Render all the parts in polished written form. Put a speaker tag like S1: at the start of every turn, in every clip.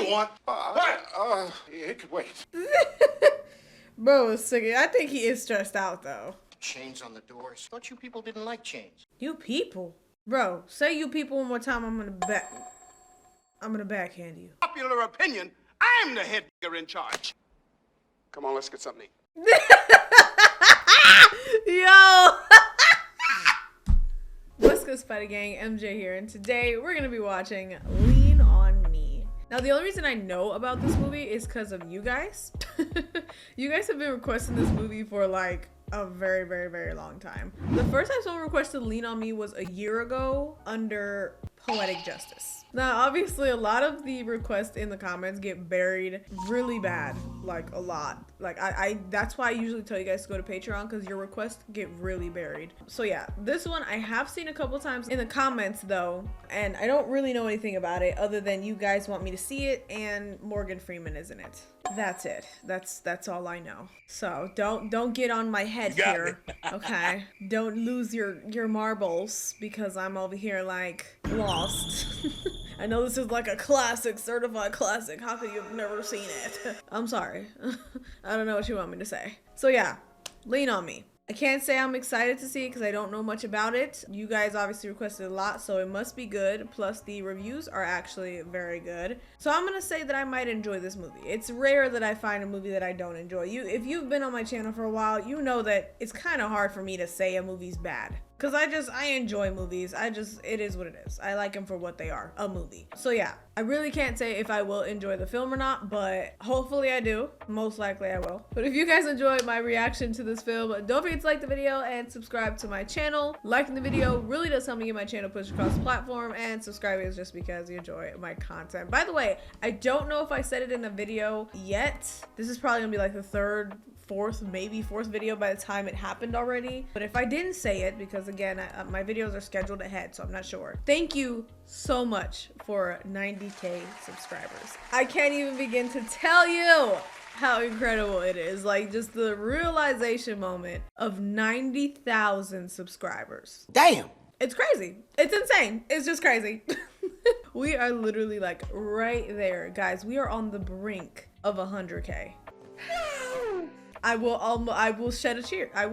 S1: you want? It could wait.
S2: Bro is sick. I think he is stressed out though.
S1: Chains on the doors. Thought you people didn't like chains.
S2: You people? Bro, say you people one more time, I'm gonna backhand you.
S3: Popular opinion, I'm the head nigger in charge.
S4: Come on, let's get something to eat.
S2: Yo! What's good, Spidey Gang? MJ here, and today we're gonna be watching Lean on Me. Now, the only reason I know about this movie is because of you guys. You guys have been requesting this movie for like a very, very, very long time. The first time someone requested Lean on Me was a year ago under Poetic Justice. Now, obviously, a lot of the requests in the comments get buried really bad, like a lot. Like that's why I usually tell you guys to go to Patreon, because your requests get really buried. So yeah, this one I have seen a couple times in the comments though, and I don't really know anything about it other than you guys want me to see it and Morgan Freeman is in it. That's it. That's all I know. So don't get on my head here, okay? Don't lose your marbles because I'm over here like lost. I know this is like a classic, certified classic. How could you have never seen it? I'm sorry. I don't know what you want me to say. So yeah, Lean on Me. I can't say I'm excited to see it because I don't know much about it. You guys obviously requested a lot, so it must be good. Plus the reviews are actually very good. So I'm gonna say that I might enjoy this movie. It's rare that I find a movie that I don't enjoy. If you've been on my channel for a while, you know that it's kind of hard for me to say a movie's bad. Cause I enjoy movies. It is what it is. I like them for what they are, a movie. So yeah, I really can't say if I will enjoy the film or not, but hopefully I do. Most likely I will. But if you guys enjoyed my reaction to this film, don't forget to like the video and subscribe to my channel. Liking the video really does help me get my channel pushed across the platform, and subscribing is just because you enjoy my content. By the way, I don't know if I said it in a video yet. This is probably gonna be like the fourth video by the time it happened already. But if I didn't say it, because again, my videos are scheduled ahead, so I'm not sure. Thank you so much for 90K subscribers. I can't even begin to tell you how incredible it is. Like, just the realization moment of 90,000 subscribers.
S1: Damn.
S2: It's crazy. It's insane. It's just crazy. We are literally like right there. Guys, we are on the brink of 100K. I will shed a tear. I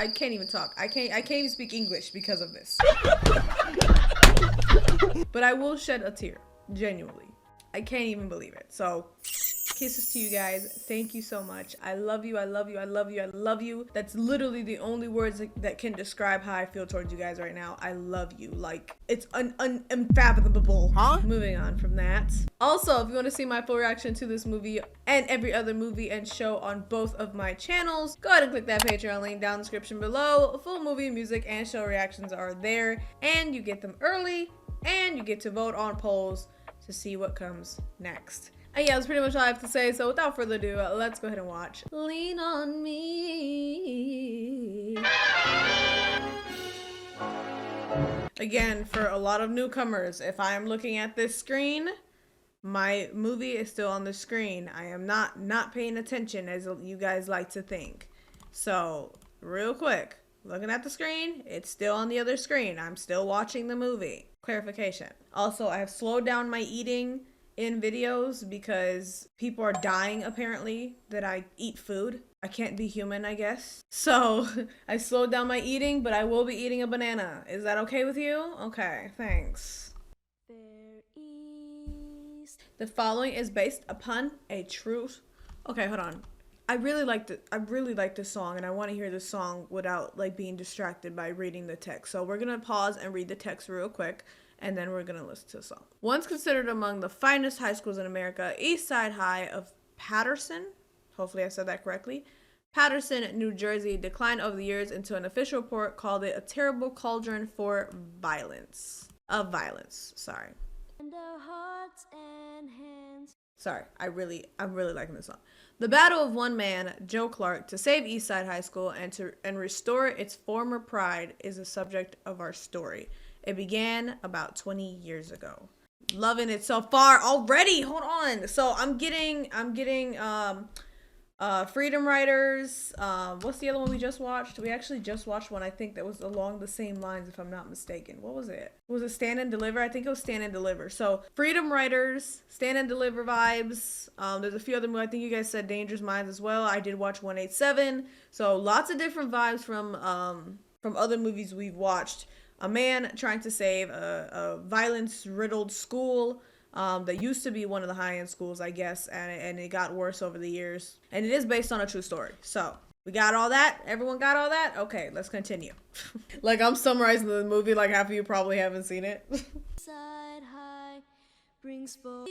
S2: can't even talk. I can't even speak English because of this. But I will shed a tear, genuinely. I can't even believe it. So kisses to you guys. Thank you so much. I love you. I love you. I love you. I love you. That's literally the only words that can describe how I feel towards you guys right now. I love you. Like, it's unfathomable. Huh? Moving on from that. Also, if you want to see my full reaction to this movie and every other movie and show on both of my channels, go ahead and click that Patreon link down in the description below. Full movie, music, and show reactions are there, and you get them early, and you get to vote on polls to see what comes next. And yeah, that's pretty much all I have to say. So without further ado, let's go ahead and watch Lean on Me. Again, for a lot of newcomers, if I am looking at this screen, my movie is still on the screen. I am not paying attention as you guys like to think. So real quick, looking at the screen, it's still on the other screen. I'm still watching the movie. Clarification. Also, I have slowed down my eating in videos because people are dying apparently that I eat food. I can't be human, I guess. So I slowed down my eating, but I will be eating a banana. Is that okay with you? Okay, thanks. The following is based upon a true... Okay, hold on. I really like this song, and I want to hear this song without like being distracted by reading the text. So we're gonna pause and read the text real quick, and then we're gonna listen to the song. Once considered among the finest high schools in America, East Side High of Paterson, hopefully I said that correctly, Paterson, New Jersey, declined over the years into an official report called it a terrible cauldron for violence. Sorry. Sorry, I'm really liking this song. The battle of one man, Joe Clark, to save East Side High School and restore its former pride is the subject of our story. It began about 20 years ago. Loving it so far already. Hold on. So I'm getting Freedom Writers. What's the other one we just watched? We actually just watched one, I think, that was along the same lines, if I'm not mistaken. What was it? Was it Stand and Deliver? I think it was Stand and Deliver. So Freedom Writers, Stand and Deliver vibes. There's a few other movies. I think you guys said Dangerous Minds as well. I did watch 187. So lots of different vibes from other movies we've watched. A man trying to save a violence-riddled school that used to be one of the high-end schools, I guess, and it got worse over the years. And it is based on a true story. So we got all that. Everyone got all that? Okay, let's continue. Like, I'm summarizing the movie like half of you probably haven't seen it.
S5: Side high brings both.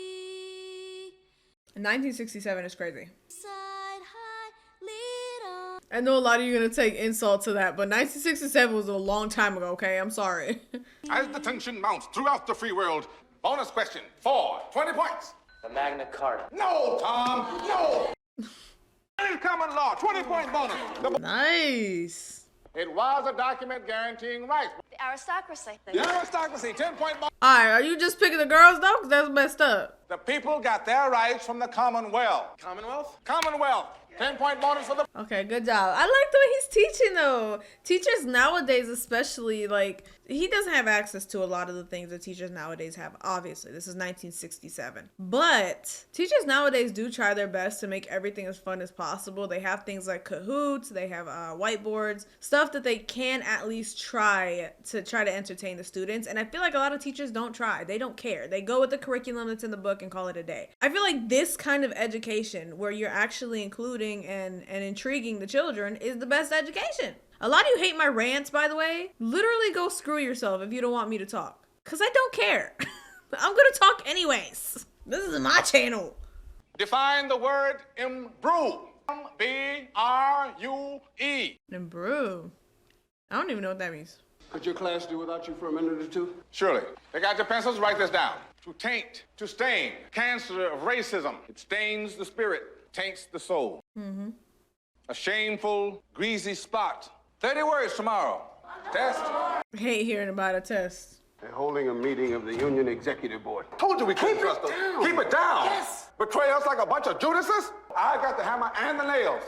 S2: 1967 is crazy.
S5: Side high lead on.
S2: I know a lot of you are going to take insult to that, but 1967 was a long time ago, okay? I'm sorry.
S3: As the tension mounts throughout the free world, bonus question for 20 points.
S6: The Magna Carta.
S3: No, Tom, no. In common law, 20-point bonus.
S2: Nice.
S3: It was a document guaranteeing rights.
S7: The aristocracy.
S3: The aristocracy, 10-point bonus.
S2: All right, are you just picking the girls, though? Because that's messed up.
S3: The people got their rights from the Commonwealth. Commonwealth? Commonwealth. 10-point bonus for the...
S2: Okay, good job. I like the way he's teaching, though. Teachers nowadays, especially, like, he doesn't have access to a lot of the things that teachers nowadays have, obviously. This is 1967. But teachers nowadays do try their best to make everything as fun as possible. They have things like Kahoots. They have whiteboards. Stuff that they can at least try to entertain the students. And I feel like a lot of teachers don't try. They don't care. They go with the curriculum that's in the book and call it a day. I feel like this kind of education, where you're actually including and intriguing the children, is the best education. A lot of you hate my rants, by the way. Literally go screw yourself if you don't want me to talk. Because I don't care. I'm going to talk anyways. This is my channel.
S3: Define the word imbrue. M-B-R-U-E.
S2: Imbrue. I don't even know what that means.
S4: Could your class do without you for a minute or two?
S3: Surely. They got your pencils? Write this down. To taint, to stain. Cancer of racism. It stains the spirit, taints the soul. Mm-hmm. A shameful, greasy spot. 30 words tomorrow. Test.
S2: I hate hearing about a test.
S4: They're holding a meeting of the Union Executive Board.
S3: Told you we couldn't trust them. Keep it down.
S4: Yes.
S3: Betray us like a bunch of Judases? I got the hammer and the nails.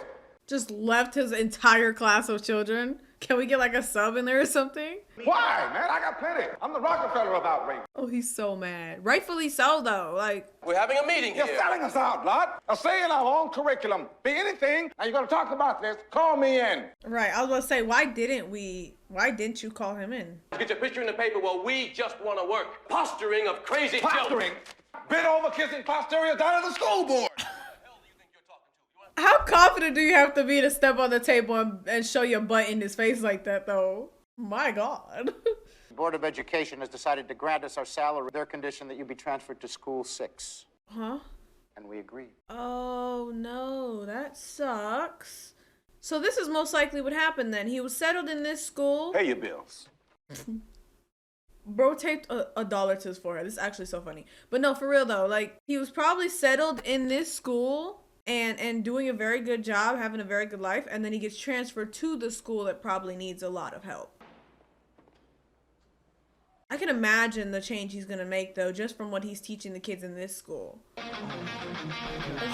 S2: Just left his entire class of children. Can we get like a sub in there or something?
S3: Why, man? I got plenty. I'm the Rockefeller of outrage.
S2: Oh, he's so mad. Rightfully so, though. Like,
S6: We're having a meeting
S3: You're
S6: here.
S3: selling us out, blood. A say in our own curriculum. Be anything, and you're going to talk about this, call me in.
S2: right. I was going to say, why didn't you call him in?
S6: Get your picture in the paper. Well, we just want to work. Posturing of crazy
S3: Posturing. Bit over kissing posterior down at the school board.
S2: How confident do you have to be to step on the table and show your butt in his face like that, though? My God.
S1: The Board of Education has decided to grant us our salary, their condition that you be transferred to school 6.
S2: Huh?
S1: And we agreed.
S2: Oh, no. That sucks. So this is most likely what happened then. He was settled in this school.
S3: Pay your bills.
S2: Bro taped a dollar to his forehead. This is actually so funny. But no, for real, though. Like, he was probably settled in this school and doing a very good job, having a very good life, and then he gets transferred to the school that probably needs a lot of help. I can imagine the change he's gonna make, though, just from what he's teaching the kids in this school. Is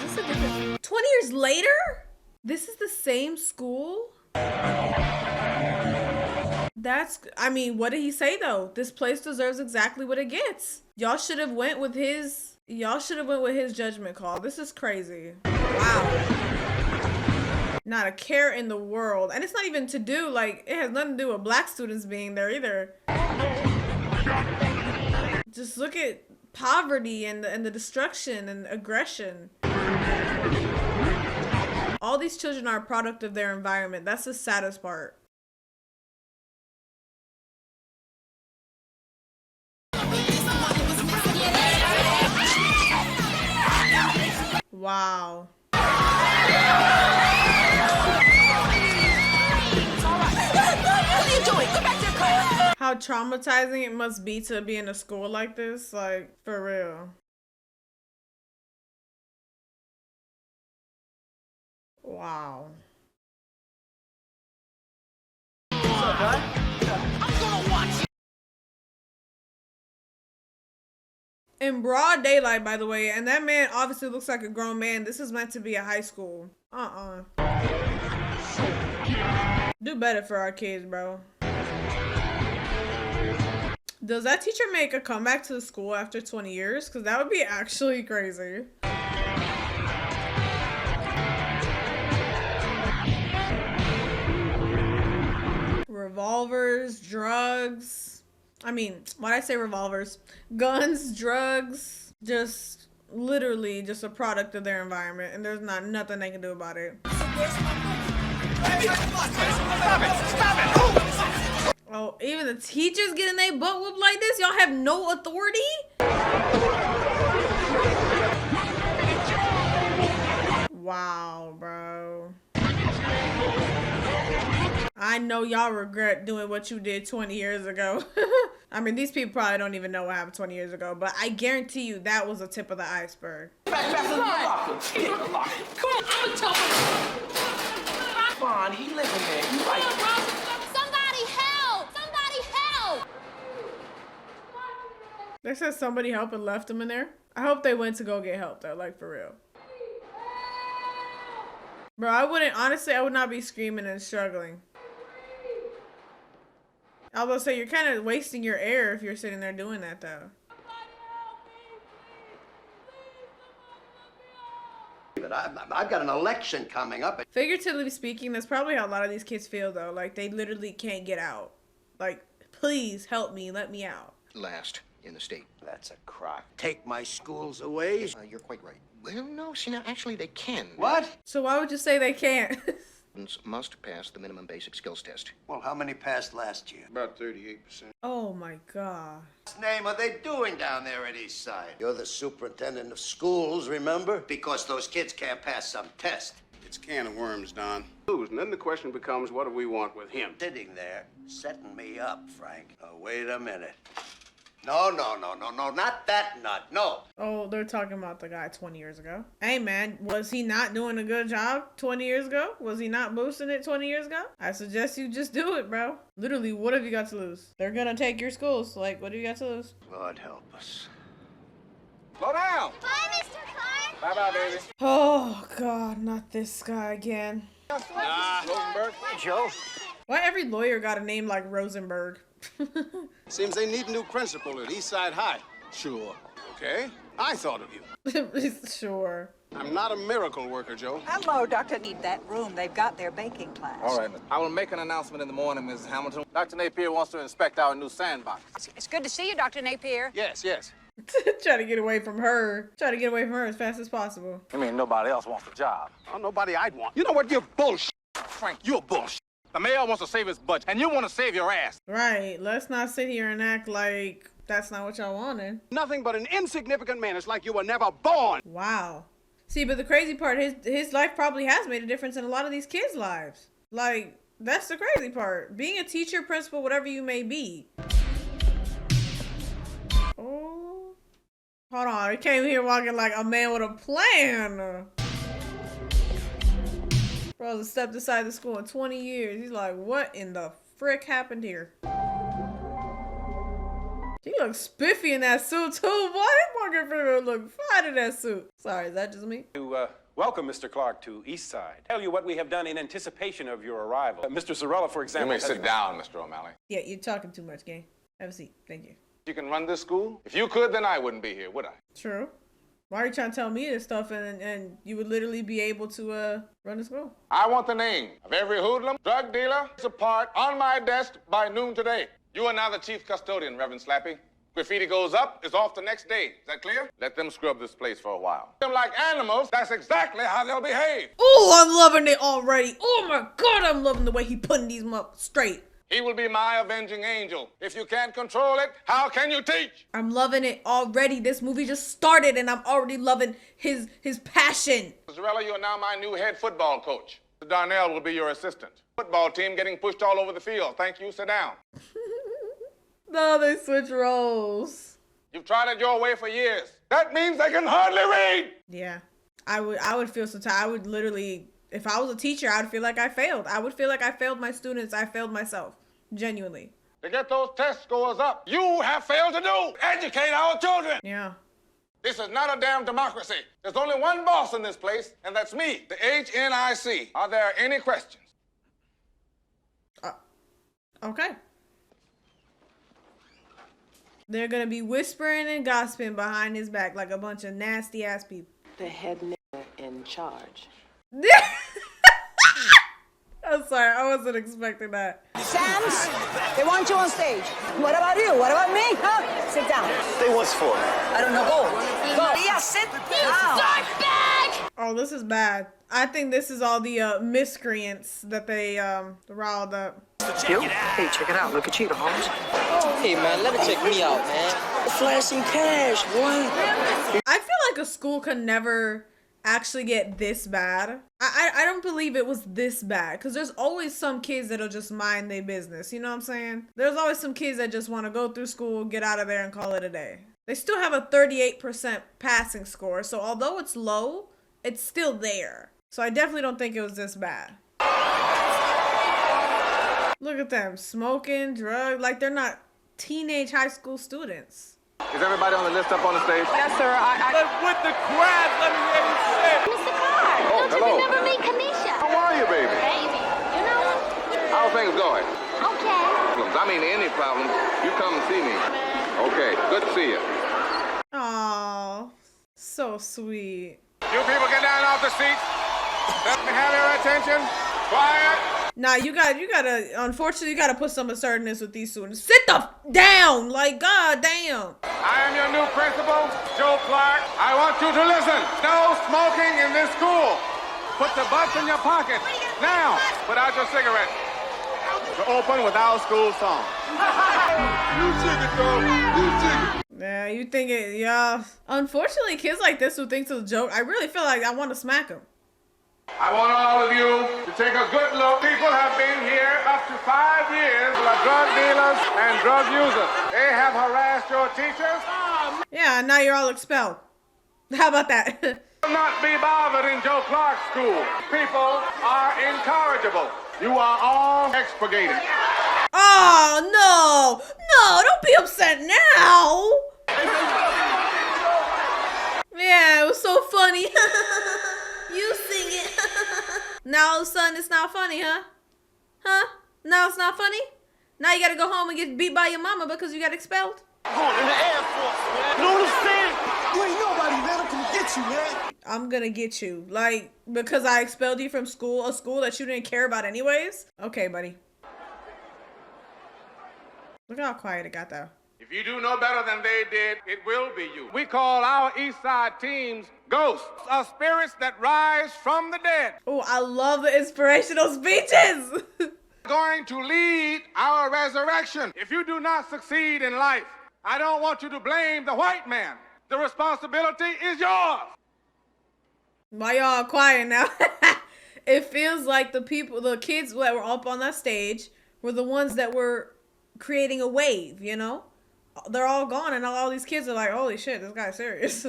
S2: this a different... 20 years later? This is the same school? I mean, what did he say, though? This place deserves exactly what it gets. Y'all should have went with his judgment call. This is crazy. Wow. Not a care in the world. And it's not even to do, like, it has nothing to do with black students being there either. Just look at poverty and the destruction and aggression. All these children are a product of their environment. That's the saddest part. Wow. How traumatizing it must be to be in a school like this, like, for real. Wow. In broad daylight, by the way, and that man obviously looks like a grown man. This is meant to be a high school. Do better for our kids, bro. Does that teacher make a comeback to the school after 20 years? Because that would be actually crazy. Revolvers, drugs. I mean, why'd I say revolvers? Guns, drugs. Just literally just a product of their environment. And there's not nothing they can do about it. Oh, even the teachers getting their butt whooped like this? Y'all have no authority? Wow, bro. I know y'all regret doing what you did 20 years ago. I mean, these people probably don't even know what happened 20 years ago, but I guarantee you that was the tip of the iceberg.
S6: Come on, I'm a tough. Come on, he living there. You right.
S5: Somebody help! Somebody help!
S2: They said somebody help and left them in there. I hope they went to go get help though, like for real. Bro, I wouldn't, honestly, I would not be screaming and struggling. I was gonna say, you're kind of wasting your air if you're sitting there doing that though.
S7: But I've got an election coming up.
S2: Figuratively speaking, that's probably how a lot of these kids feel though. Like they literally can't get out. Like, please help me, let me out.
S8: Last in the state.
S7: That's a crock. Take my schools away.
S8: You're quite right. Well, no, see, now, actually, they can.
S7: What?
S2: So why would you say they can't?
S8: Students must pass the minimum basic skills test.
S7: Well, how many passed last year?
S4: About 38%.
S2: Oh my God.
S7: What name are they doing down there at East Side? You're the superintendent of schools, remember? Because those kids can't pass some test.
S4: It's a can of worms, Don. And then the question becomes, what do we want with him?
S7: Sitting there, setting me up, Frank. Oh, wait a minute. No, not that nut, no.
S2: Oh, they're talking about the guy 20 years ago. Hey man, was he not doing a good job 20 years ago? Was he not boosting it 20 years ago? I suggest you just do it, bro. Literally, what have you got to lose? They're gonna take your schools. Like, what do you got to lose?
S7: Lord help us.
S3: Slow down.
S5: Bye, Mr. Clark!
S3: Bye-bye, baby.
S2: Oh God, not this guy again.
S3: Rosenberg.
S4: Joe?
S2: Why every lawyer got a name like Rosenberg?
S4: Seems they need a new principal at Eastside High. Sure. Okay. I thought of you.
S2: Sure.
S4: I'm not a miracle worker, Joe.
S9: Hello, Doctor. Need that room. They've got their baking class.
S3: All right. I will make an announcement in the morning, Mrs. Hamilton. Dr. Napier wants to inspect our new sandbox.
S9: It's good to see you, Dr. Napier.
S4: Yes.
S2: Try to get away from her. Try to get away from her as fast as possible.
S3: You mean nobody else wants the job?
S4: Oh, nobody I'd want. You know what? You're bullshit.
S3: Frank, you're bullshit. The mayor wants to save his budget, and you want to save your ass.
S2: Right. Let's not sit here and act like that's not what y'all wanted.
S4: Nothing but an insignificant man. It's like you were never born.
S2: Wow. See, but the crazy part, his life probably has made a difference in a lot of these kids' lives. Like, that's the crazy part. Being a teacher, principal, whatever you may be. Oh. Hold on. He came here walking like a man with a plan. Bro, stepped aside the school in 20 years. He's like, what in the frick happened here? He looks spiffy in that suit too. Why did Morgan Freeman look fine in that suit? Sorry, is that just me?
S10: Welcome, Mr. Clark, to Eastside. Tell you what we have done in anticipation of your arrival. Mr. Zarella, for
S3: You
S10: example.
S3: may sit down, Mr. O'Malley.
S2: Yeah, you're talking too much, gang. Have a seat. Thank you.
S3: You can run this school? If you could, then I wouldn't be here, would I?
S2: True. Why are you trying to tell me this stuff and you would literally be able to run the school?
S3: I want the name of every hoodlum, drug dealer, apart on my desk by noon today. You are now the chief custodian, Reverend Slappy. Graffiti goes up, it's off the next day. Is that clear? Let them scrub this place for a while. Them like animals, that's exactly how they'll behave.
S2: Oh, I'm loving it already. Oh my God, I'm loving the way he putting these up straight.
S3: He will be my avenging angel. If you can't control it, how can you teach?
S2: I'm loving it already. This movie just started and I'm already loving his passion.
S3: Zarella, you are now my new head football coach. Darnell will be your assistant. Football team getting pushed all over the field. Thank you, sit down.
S2: No, they switch roles.
S3: You've tried it your way for years. That means they can hardly read.
S2: Yeah, I would feel so tired. I would literally, if I was a teacher, I would feel like I failed. I would feel like I failed my students. I failed myself. Genuinely.
S3: To get those test scores up, you have failed to do. Educate our children.
S2: Yeah.
S3: This is not a damn democracy. There's only one boss in this place, and that's me, the HNIC. Are there any questions?
S2: Okay. They're gonna be whispering and gossiping behind his back like a bunch of nasty ass people.
S11: The head nigga in charge.
S2: I'm sorry, I wasn't expecting that.
S12: Sams, they want you on stage. What about you? What about me? Huh? Sit down.
S6: Say what's for?
S12: I don't know. Go. Go. Yeah, sit down.
S2: Oh, this is bad. I think this is all the miscreants that they riled up.
S11: Yo, hey, check it out. Look at Cheetah, Holmes.
S6: Hey, man, let me check me out, man.
S11: Flashing cash, boy.
S2: I feel like a school could never actually get this bad. I don't believe it was this bad, because there's always some kids that'll just mind their business, you know what I'm saying? There's always some kids that just want to go through school, get out of there, and call it a day. They still have a 38% passing score, so although it's low, it's still there. So I definitely don't think it was this bad. Look at them, smoking, drugs, like they're not teenage high school students.
S3: Is everybody on the list up on the stage?
S12: Yes, sir.
S6: With the crowd, let me hear you say.
S5: Mr. Clark,
S3: Oh,
S5: don't
S3: hello.
S5: you remember me, Kamisha?
S3: How are you, baby?
S5: Baby, you know what?
S3: How are things going?
S5: Okay.
S3: I mean, any problems, you come and see me. Okay, good to see you.
S2: Aww, so sweet.
S3: You people get down off the seats. Let me have your attention. Quiet.
S2: Nah, you gotta, unfortunately, you gotta put some assertiveness with these students. Sit the down, like, god damn.
S3: I am your new principal, Joe Clark. I want you to listen. No smoking in this school. Put the butts in your pocket. Now, put out your cigarette. To open with our school song. You sing it, dog. You sing it.
S2: Yeah, you think it, yeah. Unfortunately, kids like this who thinks it's a joke, I really feel like I want to smack them.
S3: I want all of you to take a good look. People have been here up to 5 years. Are drug dealers and drug users. They have harassed your teachers.
S2: Yeah, now you're all expelled. How about that?
S3: Will not be bothered in Joe Clark's school. People are incorrigible. You are all expurgated.
S2: Oh, no. No, don't be upset now. Yeah, it was so funny. You sing it. Now all of a sudden it's not funny, huh? Huh? Now it's not funny? Now you gotta go home and get beat by your mama because you got expelled?
S6: Going in the Air Force, man. You know what I'm saying?
S12: You ain't nobody, man. I'm gonna get you, man.
S2: I'm gonna get you. Like, because I expelled you from school, a school that you didn't care about anyways? Okay, buddy. Look how quiet it got though.
S3: If you do no better than they did, it will be you. We call our East Side teams ghosts, are spirits that rise from the dead.
S2: Oh, I love the inspirational speeches.
S3: Going to lead our resurrection. If you do not succeed in life, I don't want you to blame the white man. The responsibility is yours.
S2: Why y'all quiet now? It feels like the kids that were up on that stage were the ones that were creating a wave, you know? They're all gone and all these kids are like, holy shit, this guy's serious.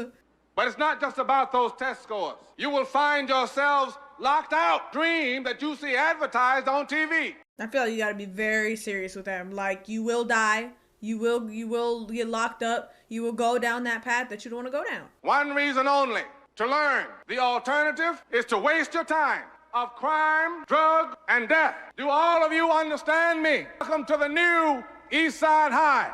S3: But it's not just about those test scores. You will find yourselves locked out. Dream that you see advertised on TV.
S2: I feel like you gotta be very serious with them. Like, you will die. You will get locked up. You will go down that path that you don't want to go down.
S3: One reason only, to learn. The alternative is to waste your time of crime, drug, and death. Do all of you understand me? Welcome to the new East Side High.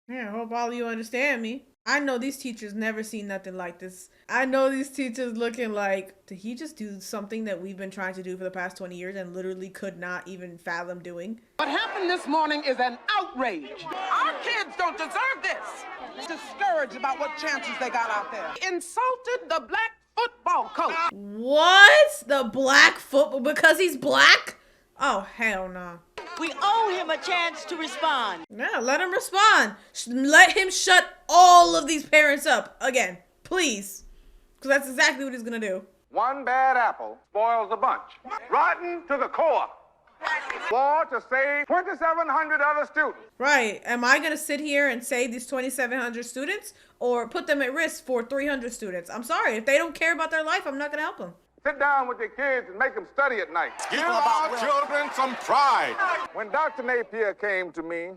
S2: Yeah, I hope all of you understand me. I know these teachers never seen nothing like this. I know these teachers looking like, did he just do something that we've been trying to do for the past 20 years and literally could not even fathom doing?
S12: What happened this morning is an outrage. Our kids don't deserve this. Discouraged about what chances they got out there. Insulted the black football coach.
S2: What? The black football? Because he's black? Oh, hell no.
S12: We owe him a chance to respond.
S2: Yeah, let him respond. Let him shut all of these parents up again, please. Because that's exactly what he's going to do.
S3: One bad apple spoils the bunch. Rotten to the core. War to save 2,700 other students.
S2: Right. Am I going to sit here and save these 2,700 students or put them at risk for 300 students? I'm sorry. If they don't care about their life, I'm not going to help them.
S3: Sit down with your kids and make them study at night. Give our children some pride. When Dr. Napier came to me,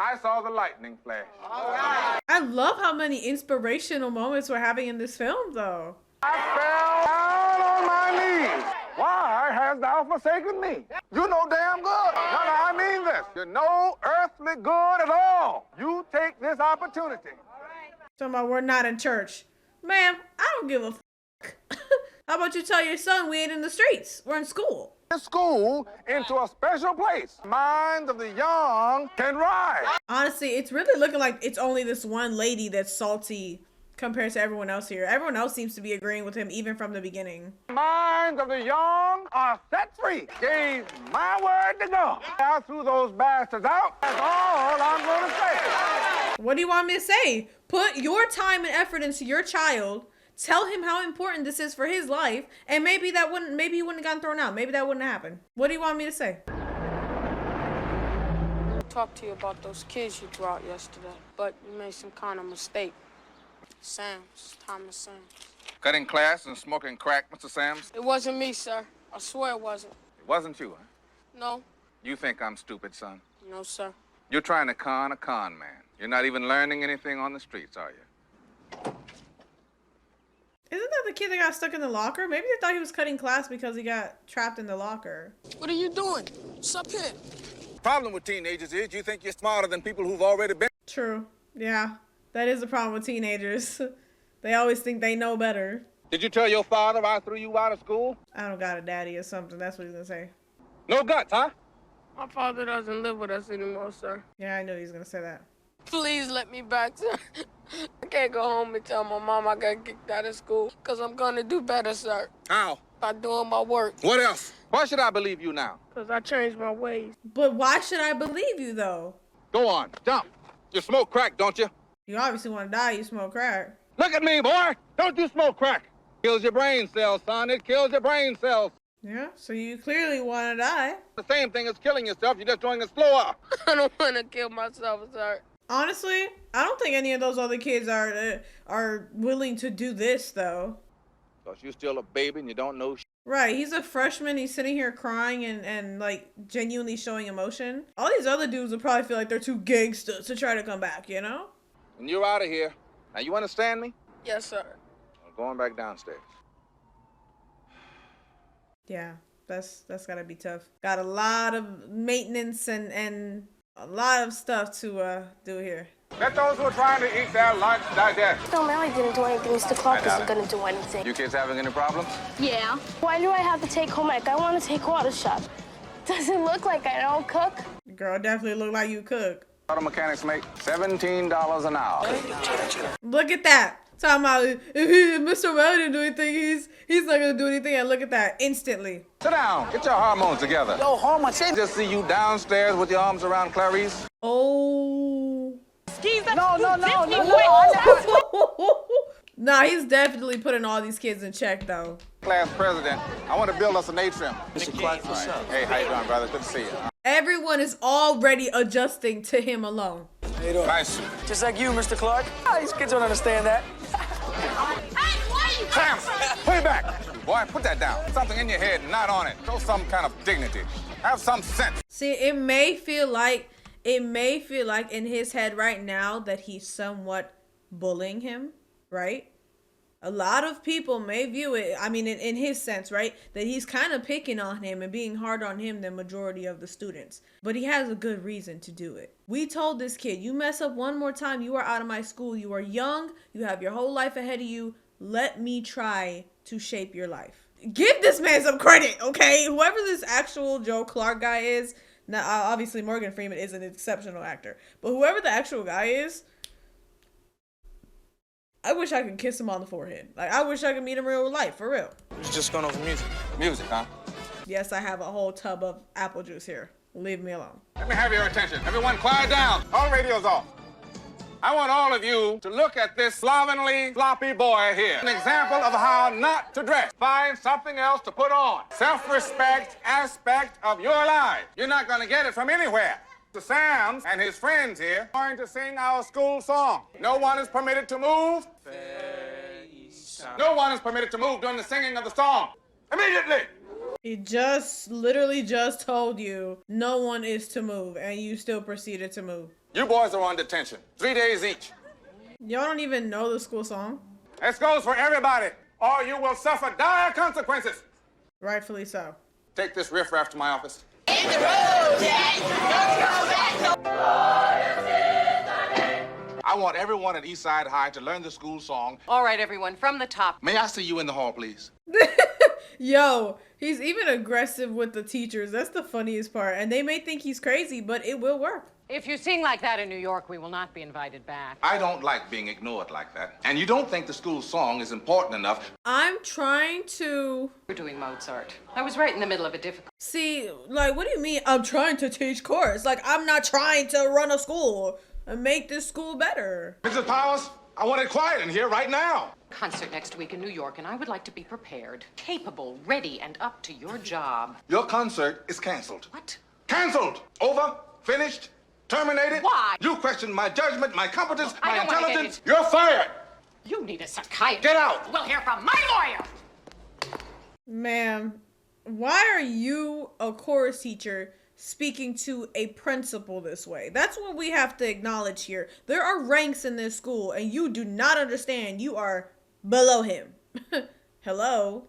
S3: I saw the lightning flash.
S2: I love how many inspirational moments we're having in this film, though.
S3: I fell down on my knees. Why hast thou forsaken me? You know damn good. No, I mean this. You're no earthly good at all. You take this opportunity.
S2: Talking about we're not in church. Ma'am, I don't give a f***. How about you tell your son we ain't in the streets? We're in school.
S3: School into a special place. Minds of the young can rise.
S2: Honestly, it's really looking like it's only this one lady that's salty compared to everyone else here. Everyone else seems to be agreeing with him even from the beginning.
S3: Minds of the young are set free. Gave my word to God. I threw those bastards out. That's all I'm going to say.
S2: What do you want me to say? Put your time and effort into your child. Tell him how important this is for his life, and maybe he wouldn't have gotten thrown out. Maybe that wouldn't have happened. What do you want me to say?
S13: I talked to you about those kids you threw out yesterday, but you made some kind of mistake. Thomas Sams.
S3: Cutting class and smoking crack, Mr. Sams?
S13: It wasn't me, sir. I swear it wasn't.
S3: It wasn't you, huh?
S13: No.
S3: You think I'm stupid, son?
S13: No, sir.
S3: You're trying to con a con man. You're not even learning anything on the streets, are you?
S2: Isn't that the kid that got stuck in the locker? Maybe they thought he was cutting class because he got trapped in the locker.
S13: What are you doing? What's up here?
S3: Problem with teenagers is you think you're smarter than people who've already been.
S2: True. Yeah. That is the problem with teenagers. They always think they know better.
S3: Did you tell your father I threw you out of school?
S2: I don't got a daddy or something. That's what he's gonna say.
S3: No guts, huh?
S13: My father doesn't live with us anymore, sir.
S2: Yeah, I knew he was gonna say that.
S13: Please let me back, sir. I can't go home and tell my mom I got kicked out of school, because I'm gonna do better, sir.
S3: How?
S13: By doing my work.
S3: What else? Why should I believe you now?
S13: Because I changed my ways.
S2: But why should I believe you, though?
S3: Go on, jump. You smoke crack, don't you?
S2: You obviously want to die, you smoke crack.
S3: Look at me, boy. Don't you smoke crack. Kills your brain cells, son. It kills your brain cells.
S2: Yeah, so you clearly want to die.
S3: The same thing as killing yourself. You're just doing it slower.
S13: I don't want to kill myself, sir.
S2: Honestly, I don't think any of those other kids are willing to do this, though.
S3: Because you're still a baby and you don't know shit.
S2: Right, he's a freshman. He's sitting here crying and like genuinely showing emotion. All these other dudes will probably feel like they're too gangster to try to come back, you know?
S3: And you're out of here. Now, you understand me?
S13: Yes, sir.
S3: I'm going back downstairs.
S2: Yeah, that's gotta be tough. Got a lot of maintenance and a lot of stuff to do here.
S3: Let those who are trying to eat their lunch digest.
S5: No, Melly didn't do anything. Mr. Clark isn't gonna do anything.
S3: You kids having any problems?
S5: Yeah. Why do I have to take home ec? I want to take auto shop. Does it look like I don't cook?
S2: Girl, definitely look like you cook.
S3: Auto mechanics make $17 an hour.
S2: Look at that. Talking about if Mr. Melly didn't do anything, he's not gonna do anything. And look at that, instantly.
S3: Sit down. Get your hormones together.
S11: Yo, hormones.
S3: Just see you downstairs with your arms around Clarice.
S2: Oh.
S11: No.
S2: Nah, he's definitely putting all these kids in check, though.
S3: Class president, I want to build us an atrium.
S11: Mr. Clark, what's up?
S3: Hey, how you doing, brother? Good to see you.
S2: Everyone is already adjusting to him alone.
S11: How you doing?
S3: Nice.
S11: Just like you, Mr. Clark. These kids don't understand that.
S3: Sam, put it back. Boy, put that down. Something in your head, not on it. Show some kind of dignity. Have some sense.
S2: See, it may feel like in his head right now that he's somewhat bullying him, right? A lot of people may view it, I mean, in his sense, right? That he's kind of picking on him and being harder on him than majority of the students. But he has a good reason to do it. We told this kid, you mess up one more time, you are out of my school. You are young. You have your whole life ahead of you. Let me try to shape your life. Give this man some credit, okay? Whoever this actual Joe Clark guy is, now obviously Morgan Freeman is an exceptional actor. But whoever the actual guy is, I wish I could kiss him on the forehead. Like, I wish I could meet him in real life, for real.
S11: It's just going over music.
S3: Music, huh?
S2: Yes, I have a whole tub of apple juice here. Leave me alone.
S3: Let me have your attention. Everyone quiet down. All radios off. I want all of you to look at this slovenly, sloppy boy here. An example of how not to dress. Find something else to put on. Self-respect aspect of your life. You're not going to get it from anywhere. Mr. Sams and his friends here are going to sing our school song. No one is permitted to move. No one is permitted to move during the singing of the song. Immediately.
S2: He literally just told you no one is to move, and you still proceeded to move.
S3: You boys are on detention. 3 days each.
S2: Y'all don't even know the school song.
S3: This goes for everybody, or you will suffer dire consequences.
S2: Rightfully so.
S3: Take this riffraff to my office. I want everyone at Eastside High to learn the school song.
S9: All right, everyone, from the top.
S3: May I see you in the hall, please?
S2: Yo, he's even aggressive with the teachers. That's the funniest part. And they may think he's crazy, but it will work.
S9: If you sing like that in New York, we will not be invited back.
S3: I don't like being ignored like that. And you don't think the school song is important enough.
S2: I'm trying to...
S9: We're doing Mozart. I was right in the middle of a difficult...
S2: See, like, what do you mean I'm trying to teach chorus? Like, I'm not trying to run a school and make this school better.
S3: Mrs. Powers, I want it quiet in here right now.
S9: Concert next week in New York, and I would like to be prepared, capable, ready, and up to your job.
S3: Your concert is canceled.
S9: What?
S3: Canceled! Over, finished, terminated.
S9: Why?
S3: You questioned my judgment, my competence,
S9: I
S3: my
S9: don't wanna get
S3: intelligence. You're fired!
S9: You need a psychiatrist.
S3: Get out!
S9: We'll hear from my lawyer.
S2: Ma'am, why are you, a chorus teacher, speaking to a principal this way? That's what we have to acknowledge here. There are ranks in this school, and you do not understand. You are below him. Hello?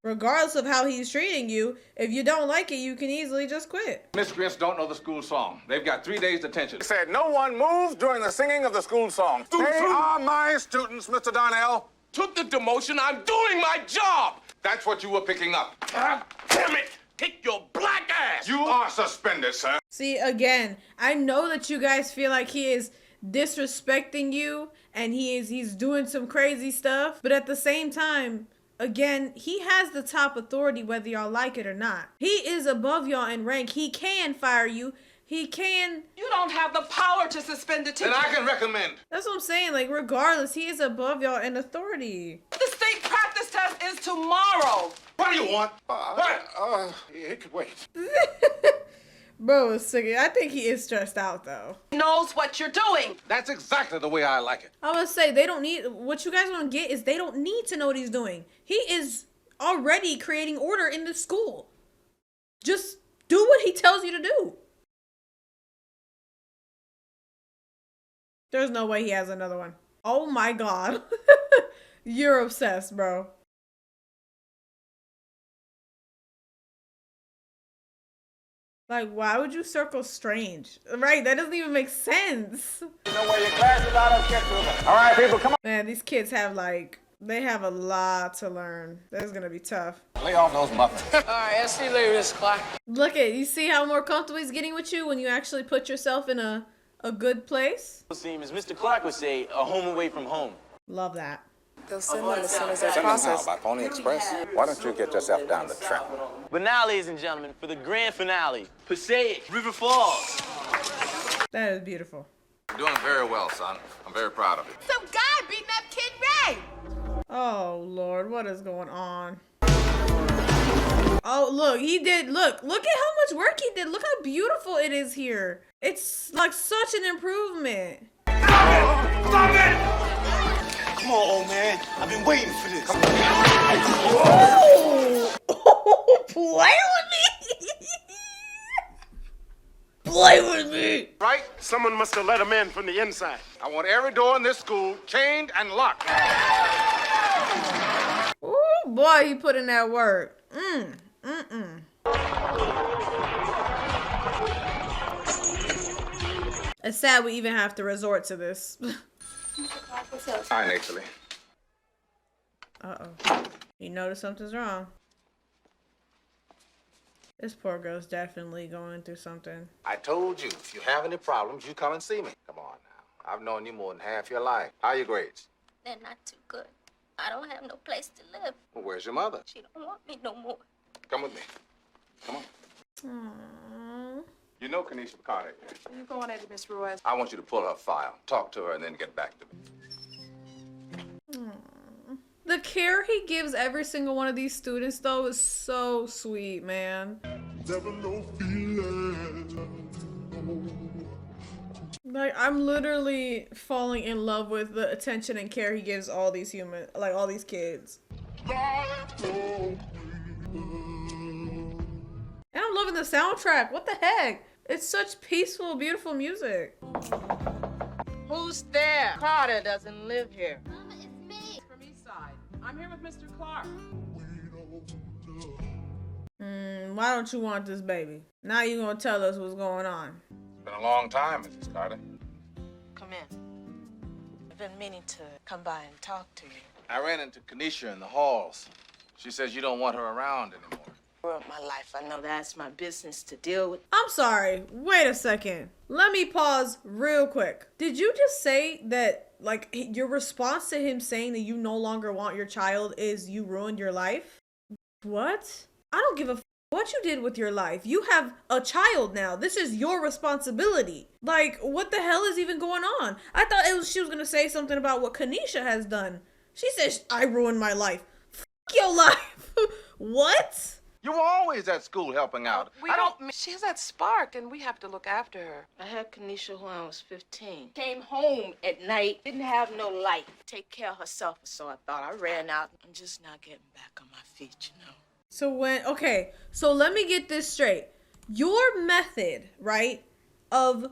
S2: Regardless of how he's treating you, if you don't like it, you can easily just quit.
S3: Miscreants don't know the school song. They've got 3 days detention. They said no one moves during the singing of the school song. They are my students, Mr. Darnell.
S6: Took the demotion. I'm doing my job.
S3: That's what you were picking up.
S6: God damn it. Kick your black ass.
S3: You are suspended, sir.
S2: See, again, I know that you guys feel like he is disrespecting you and he's doing some crazy stuff, but at the same time, again, he has the top authority whether y'all like it or not. He is above y'all in rank. He can fire you. He can...
S12: You don't have the power to suspend a teacher.
S3: Then I can recommend.
S2: That's what I'm saying. Like, regardless, he is above y'all in authority.
S12: The state practice test is tomorrow.
S3: What do you want? It could wait.
S2: Bro is sick. I think he is stressed out, though.
S12: He knows what you're doing.
S3: That's exactly the way I like it.
S2: I would say they don't need... What you guys want to get is they don't need to know what he's doing. He is already creating order in the school. Just do what he tells you to do. There's no way he has another one. Oh my God. You're obsessed, bro. Like, why would you circle strange? Right, that doesn't even make sense.
S3: You know where your class is out of schedule. All right, people, come on.
S2: Man, these kids have like, they have a lot to learn. That's gonna be tough.
S3: Lay off those muffins.
S11: All right, I'll see you later, Miss Clark.
S2: Look at, you see how more comfortable he's getting with you when you actually put yourself in a good place?
S11: As Mr. Clark would say, a home away from home.
S2: Love that.
S5: They'll send them as soon as they
S3: Send them
S5: process.
S3: how, by Pony Express? Why don't you get yourself down the track?
S11: But now, ladies and gentlemen, for the grand finale, Passaic, River Falls.
S2: That is beautiful.
S3: You're doing very well, son. I'm very proud of you.
S12: Some guy beating up Kid Ray.
S2: Oh Lord, what is going on? Oh look, he did, look at how much work he did. Look how beautiful it is here. It's like such an improvement.
S11: Stop it! Come on, old man. I've been waiting for this.
S2: Oh, play with me. Play with me.
S3: Right?
S4: Someone must have let him in from the inside.
S3: I want every door in this school chained and locked.
S2: Ooh, boy, he put in that work. It's sad we even have to resort to this.
S3: Hi, Nathalie.
S2: Uh-oh. You notice something's wrong. This poor girl's definitely going through something.
S3: I told you, if you have any problems, you come and see me. Come on now. I've known you more than half your life. How are your grades?
S5: They're not too good. I don't have no place to live.
S3: Well, where's your mother?
S5: She don't want me no more.
S3: Come with me. Come on.
S2: Aww.
S3: You know Kanisha Picard, here.
S12: Where you going at, Miss Ruiz?
S3: I want you to pull her file, talk to her, and then get back to me.
S2: The care he gives every single one of these students, though, is so sweet, man. Like, I'm literally falling in love with the attention and care he gives all these humans, like all these kids. And I'm loving the soundtrack. What the heck? It's such peaceful, beautiful music.
S12: Who's there? Carter doesn't live here. Mama, it's me. From Eastside. I'm here with Mr. Clark.
S2: Why don't you want this baby? Now you gonna tell us what's going on.
S3: It's been a long time, Mrs. Carter.
S14: Come in. I've been meaning to come by and talk to you.
S3: I ran into Kenesha in the halls. She says you don't want her around anymore.
S14: Throughout my life, I know that's my business to deal with.
S2: I'm sorry. Wait a second. Let me pause real quick. Did you just say that, like, your response to him saying that you no longer want your child is you ruined your life? What? I don't give a what you did with your life. You have a child now. This is your responsibility. Like, what the hell is even going on? I thought she was gonna say something about what Kenesha has done. She says, I ruined my life. F your life. What?
S3: You were always at school helping out.
S12: She has that spark, and we have to look after her.
S14: I had Kenesha when I was 15. Came home at night, didn't have no life. Take care of herself, so I thought. I ran out. I'm just not getting back on my feet, you know.
S2: Okay, so let me get this straight. Your method, right, of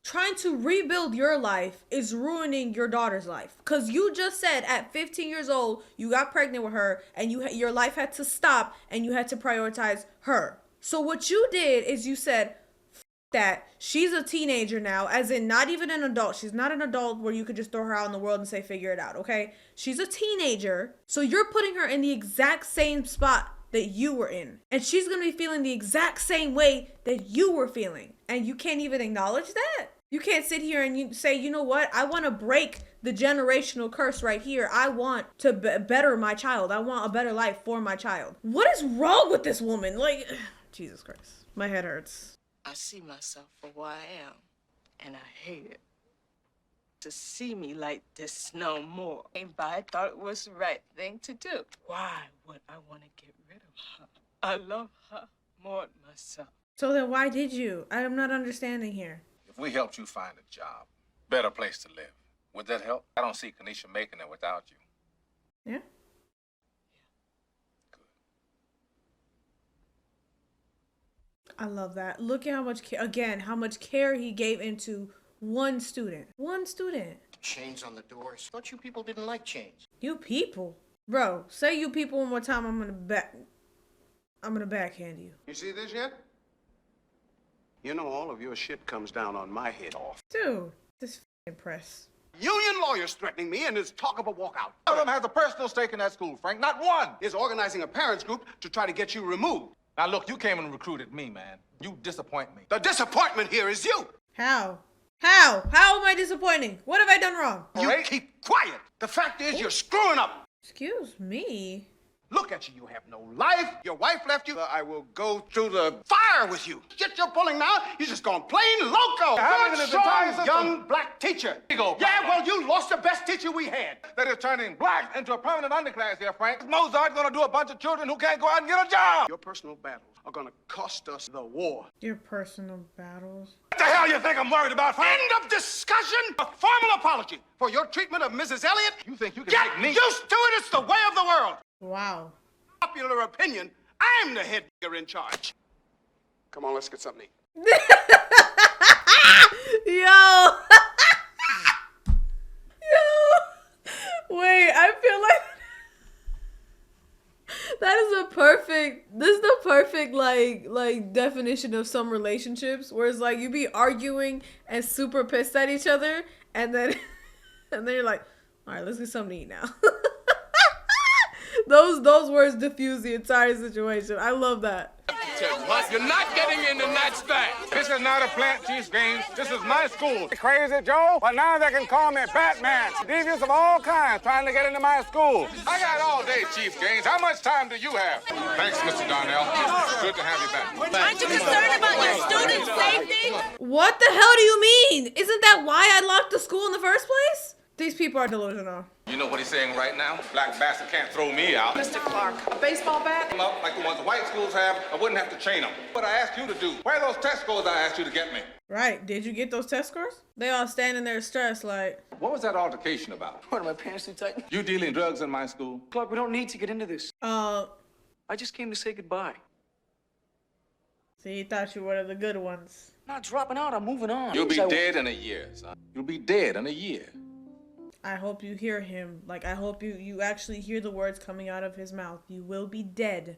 S2: trying to rebuild your life is ruining your daughter's life. Because you just said at 15 years old, you got pregnant with her and your life had to stop and you had to prioritize her. So what you did is you said, that she's a teenager now, as in not even an adult. She's not an adult where you could just throw her out in the world and say, figure it out, okay? She's a teenager. So you're putting her in the exact same spot that you were in. And she's going to be feeling the exact same way that you were feeling. And you can't even acknowledge that. You can't sit here and you say, you know what? I want to break the generational curse right here. I want to better my child. I want a better life for my child. What is wrong with this woman? Like, Jesus Christ. My head hurts.
S14: I see myself for what I am, and I hate it. To see me like this no more. But I thought it was the right thing to do. Why would I want to get rid of her? I love her more than myself.
S2: So then why did you? I'm not understanding here.
S3: If we helped you find a job, better place to live, would that help? I don't see Kenesha making it without you.
S2: Yeah. I love that. Look at how much, how much care he gave into one student. One student.
S8: Chains on the doors. Thought you people didn't like chains.
S2: You people. Bro, say you people one more time, I'm gonna backhand you.
S4: You see this yet? You know all of your shit comes down on my head off.
S2: Dude, this f***ing press.
S4: Union lawyers threatening me and there's talk of a walkout.
S3: One of them has a personal stake in that school, Frank. Not one.
S4: Is organizing a parents group to try to get you removed.
S3: Now, look, you came and recruited me, man. You disappoint me.
S4: The disappointment here is you.
S2: How? How am I disappointing? What have I done wrong?
S4: You keep quiet. The fact is you're screwing up.
S2: Excuse me?
S4: Look at you. You have no life. Your wife left you. I will go through the fire with you. Get your pulling now. You're just gone plain loco. Good, strong, young black teacher. Yeah, well, you lost the best teacher we had.
S3: That is turning black into a permanent underclass here, Frank. Mozart's gonna do a bunch of children who can't go out and get a job.
S4: Your personal battles are gonna cost us the war.
S2: Your personal battles?
S3: What the hell you think I'm worried about, Frank?
S4: End of discussion. A formal apology for your treatment of Mrs. Elliott.
S3: You think you can
S4: get
S3: make me
S4: used to it? It's the way of the world.
S2: Wow.
S4: Popular opinion, I'm the head nigger in charge. Come on, let's get something to eat.
S2: Yo. Wait, I feel like this is the perfect like definition of some relationships where it's like you be arguing and super pissed at each other and then you're like, all right, let's get something to eat now. Those words diffuse the entire situation. I love that.
S3: You're not getting in the next thing. This is not a plant Chiefs game. This is my school. Crazy Joe? Well, now they can call me Batman. Deviants of all kinds trying to get into my school. I got all day Chiefs games. How much time do you have? Thanks, Mr. Darnell. Good to have you back.
S15: Aren't you concerned about your students' safety?
S2: What the hell do you mean? Isn't that why I locked the school in the first place? These people are delusional.
S3: You know what he's saying right now? Black bastard can't throw me out.
S12: Mr. Clark, a baseball bat?
S3: Like the ones the white schools have, I wouldn't have to chain them. What I asked you to do, where are those test scores I asked you to get me?
S2: Right, did you get those test scores? They all standing there stressed like...
S3: What was that altercation about?
S6: What, are my pants too tight?
S3: You dealing drugs in my school?
S6: Clark, we don't need to get into this. I just came to say goodbye.
S2: So you thought you were one of the good ones.
S6: Not dropping out, I'm moving on.
S3: You'll be dead in a year, son. You'll be dead in a year.
S2: I hope you hear him. Like, I hope you actually hear the words coming out of his mouth. You will be dead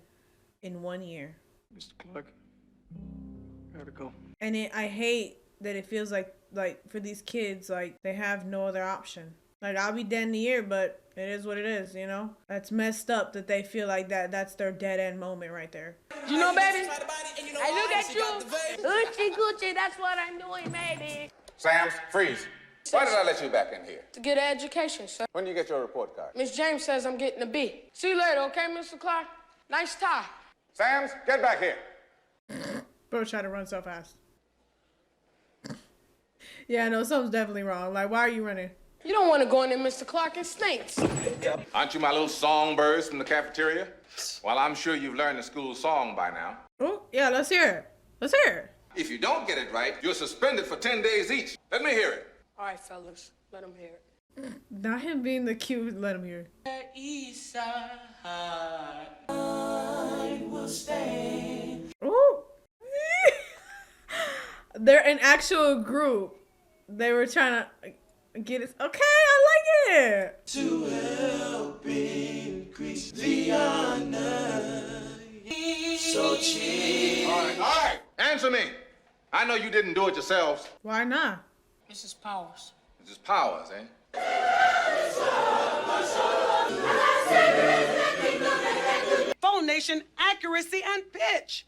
S2: in 1 year.
S6: Mr. Clark, gotta go.
S2: And I hate that it feels like for these kids, like, they have no other option. Like, I'll be dead in a year, but it is what it is, you know? That's messed up that they feel like that's their dead end moment right there.
S13: You know, baby, I look at you. Gucci, Gucci, that's what I'm doing, baby.
S3: Sam's, freeze. Why did I let you back in here?
S13: To get an education, sir.
S3: When do you get your report card?
S13: Miss James says I'm getting a B. See you later, okay, Mr. Clark? Nice tie.
S3: Sam's, get back here.
S2: Bro, try to run so fast. Yeah, no, something's definitely wrong. Like, why are you running?
S13: You don't want to go in there, Mr. Clark. It stinks.
S3: Aren't you my little songbirds from the cafeteria? Well, I'm sure you've learned the school song by now.
S2: Oh, yeah, let's hear it. Let's hear it.
S3: If you don't get it right, you're suspended for 10 days each. Let me hear it.
S13: All right, fellas, let him hear it.
S2: Not him being the cute, let him hear it.
S6: East side, I will stay.
S2: Ooh. They're an actual group. They were trying to get it. Okay, I like it.
S6: To help increase the honor. So cheap.
S3: All right. Answer me. I know you didn't do it yourselves.
S2: Why not?
S13: Mrs. Powers.
S3: Mrs. Powers, eh?
S12: Phonation, accuracy, and pitch.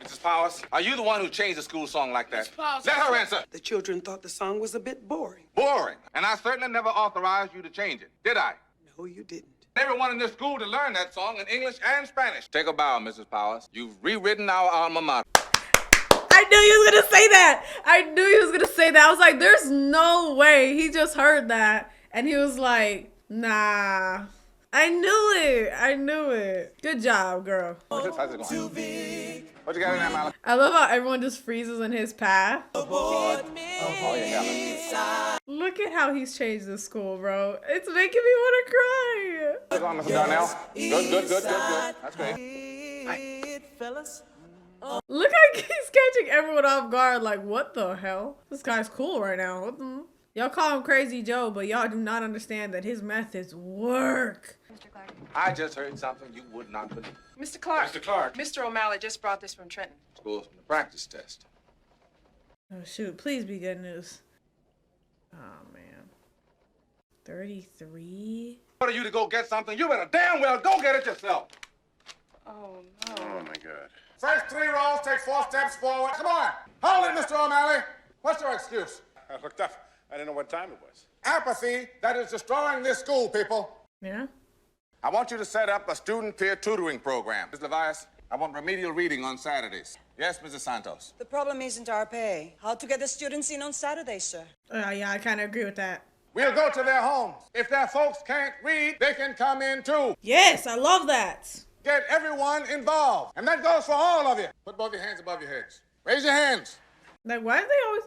S3: Mrs. Powers, are you the one who changed the school song like that?
S13: Mrs. Powers,
S3: Let her answer.
S12: The children thought the song was a bit boring.
S3: Boring. And I certainly never authorized you to change it, did I?
S12: No, you didn't.
S3: Everyone in this school to learn that song in English and Spanish. Take a bow, Mrs. Powers. You've rewritten our alma mater.
S2: I knew he was gonna say that. I knew he was gonna say that. I was like, there's no way. He just heard that. And he was like, nah. I knew it. I knew it. Good job, girl.
S3: How's it going? What you got in there, Mala?
S2: I love how everyone just freezes in his path.
S3: Oh, yeah,
S2: Look at how he's changed the school, bro. It's making me want to cry.
S3: How's it going, Mr. Darnell? Good. That's great.
S2: Look how he's catching everyone off guard. Like, what the hell? This guy's cool right now. What the? Y'all call him Crazy Joe, but y'all do not understand that his methods work.
S9: Mr. Clark.
S3: I just heard something you would not believe.
S14: Mr. Clark.
S3: Mr. Clark.
S14: Mr. O'Malley just brought this from Trenton.
S3: School's from the practice test.
S2: Oh, shoot. Please be good news. Oh, man. 33?
S3: Order you to go get something, you better damn well go get it yourself.
S14: Oh, no.
S3: Oh, my God. First 3 rows, take 4 steps forward. Come on. Hold it, Mr. O'Malley. What's your excuse?
S10: I looked up. I didn't know what time it was.
S3: Apathy that is destroying this school, people.
S2: Yeah?
S3: I want you to set up a student peer tutoring program. Ms. Levias, I want remedial reading on Saturdays. Yes, Mrs. Santos.
S15: The problem isn't our pay. How to get the students in on Saturdays, sir?
S2: Yeah, I kind of agree with that.
S3: We'll go to their homes. If their folks can't read, they can come in too.
S2: Yes, I love that.
S3: Get everyone involved. And that goes for all of you. Put both your hands above your heads. Raise your hands.
S2: Like, why do they always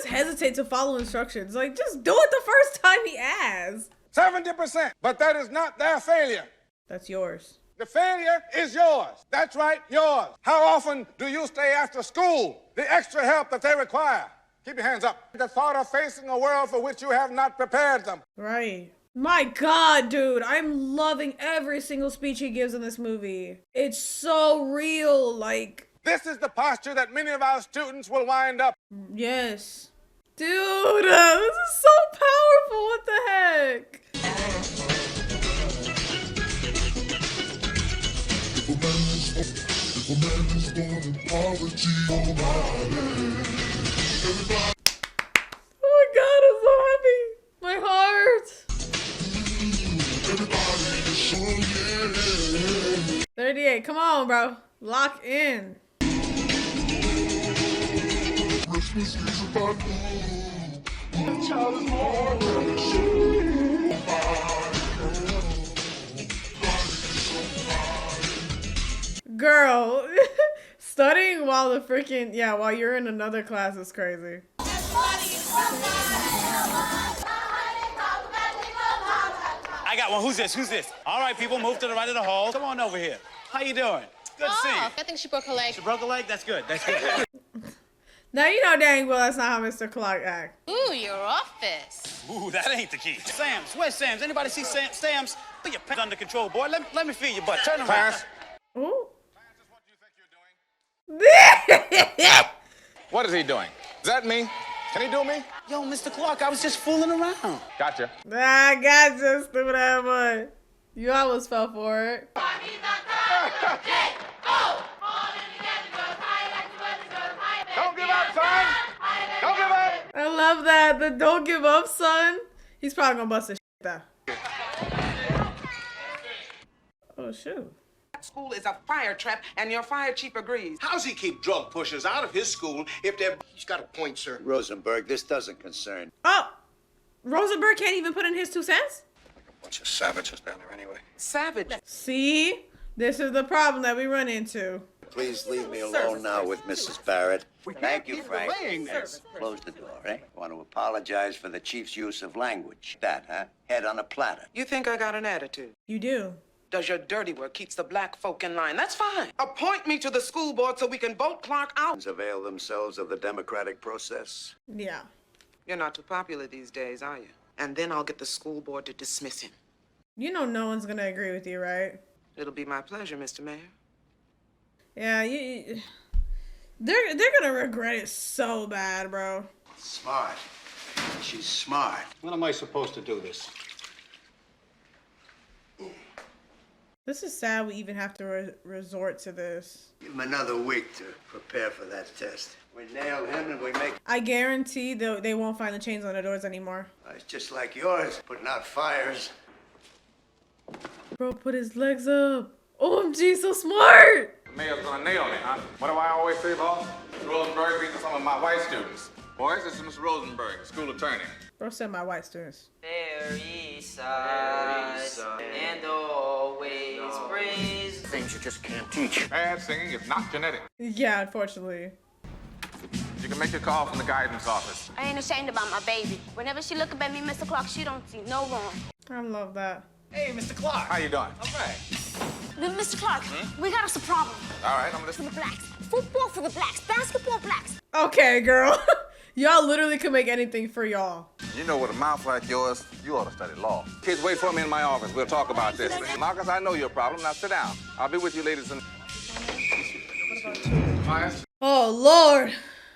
S2: hesitate to follow instructions? Like, just do it the first time he asks.
S3: 70%. But that is not their failure.
S2: That's yours.
S3: The failure is yours. That's right, yours. How often do you stay after school? The extra help that they require. Keep your hands up. The thought of facing a world for which you have not prepared them.
S2: Right. My God, dude, I'm loving every single speech he gives in this movie. It's so real, like...
S3: This is the posture that many of our students will wind up.
S2: Yes. Dude, this is so powerful. What the heck? Oh my God, I'm so happy. My heart. 38, come on, bro. Lock in. Girl, studying while while you're in another class is crazy.
S11: I got one. Who's this? All right, people, move to the right of the hall. Come on over here. How you doing? Good to see you.
S9: I think she broke her leg.
S11: She broke a leg? That's good. That's good.
S2: Now you know dang well that's not how Mr. Clark acts.
S9: Ooh, your office.
S11: Ooh, that ain't the key. Sam's. Where's Sam's? Anybody see Sam's? Put your pants under control, boy. Let me feel your butt. Turn around.
S3: Clarence.
S2: Ooh.
S3: What is he doing? Is that me? Can he do me?
S11: Yo, Mr. Clark, I was just fooling around.
S3: Gotcha.
S2: I got you, stupid ass boy. You almost fell for it.
S3: Don't give up, son! Don't give up!
S2: I love that. The don't give up, son. He's probably gonna bust his shit though. Oh, shoot.
S12: School is a fire trap, and your fire chief agrees.
S4: How's he keep drug pushers out of his school if they're...
S8: He's got a point, sir.
S7: Rosenberg, this doesn't concern.
S2: Oh, Rosenberg can't even put in his 2 cents?
S8: Bunch of savages down there anyway.
S12: Savage.
S2: See? This is the problem that we run into.
S7: Please leave me alone now with Mrs. Barrett. Thank you, Frank.
S4: delaying this.
S7: Close the door, eh? I want to apologize for the chief's use of language. That, huh? Head on a platter.
S12: You think I got an attitude?
S2: You do.
S12: Does your dirty work keeps the black folk in line? That's fine. Appoint me to the school board so we can vote Clark out.
S7: Avail themselves of the democratic process.
S2: Yeah.
S12: You're not too popular these days, are you? And then I'll get the school board to dismiss him.
S2: You know no one's gonna agree with you, right?
S12: It'll be my pleasure, Mr. Mayor.
S2: Yeah, they're gonna regret it so bad, bro.
S7: Smart. She's smart.
S4: When am I supposed to do this?
S2: This is sad we even have to resort to this.
S7: Give him another week to prepare for that test. We nail him and we make...
S2: I guarantee they won't find the chains on the doors anymore.
S7: It's just like yours, putting out fires.
S2: Bro, put his legs up. OMG, so smart!
S3: The mayor's gonna nail me, huh? What do I always say, boss? Mr. Rosenberg beating some of my white students. Boys, this is Mr. Rosenberg, school attorney.
S2: Bro said my white students.
S6: Very sad, and always praise.
S8: Things you just can't teach.
S3: Bad singing is not genetic.
S2: Yeah, unfortunately.
S3: You can make a call from the guidance office.
S5: I ain't ashamed about my baby. Whenever she look up at me, Mr. Clark, she don't see no wrong.
S2: I love that.
S11: Hey, Mr. Clark.
S3: How you doing?
S11: All right.
S5: Mr. Clark, we got us a problem.
S3: All right, I'm
S5: For
S3: listening.
S5: the blacks. Football for the blacks. Basketball blacks.
S2: Okay, girl. Y'all literally can make anything for y'all.
S3: You know, with a mouth like yours, you ought to study law. Kids, wait for me in my office. We'll talk about this. Marcus, I know your problem. Now sit down. I'll be with you ladies in...
S2: Oh, Lord.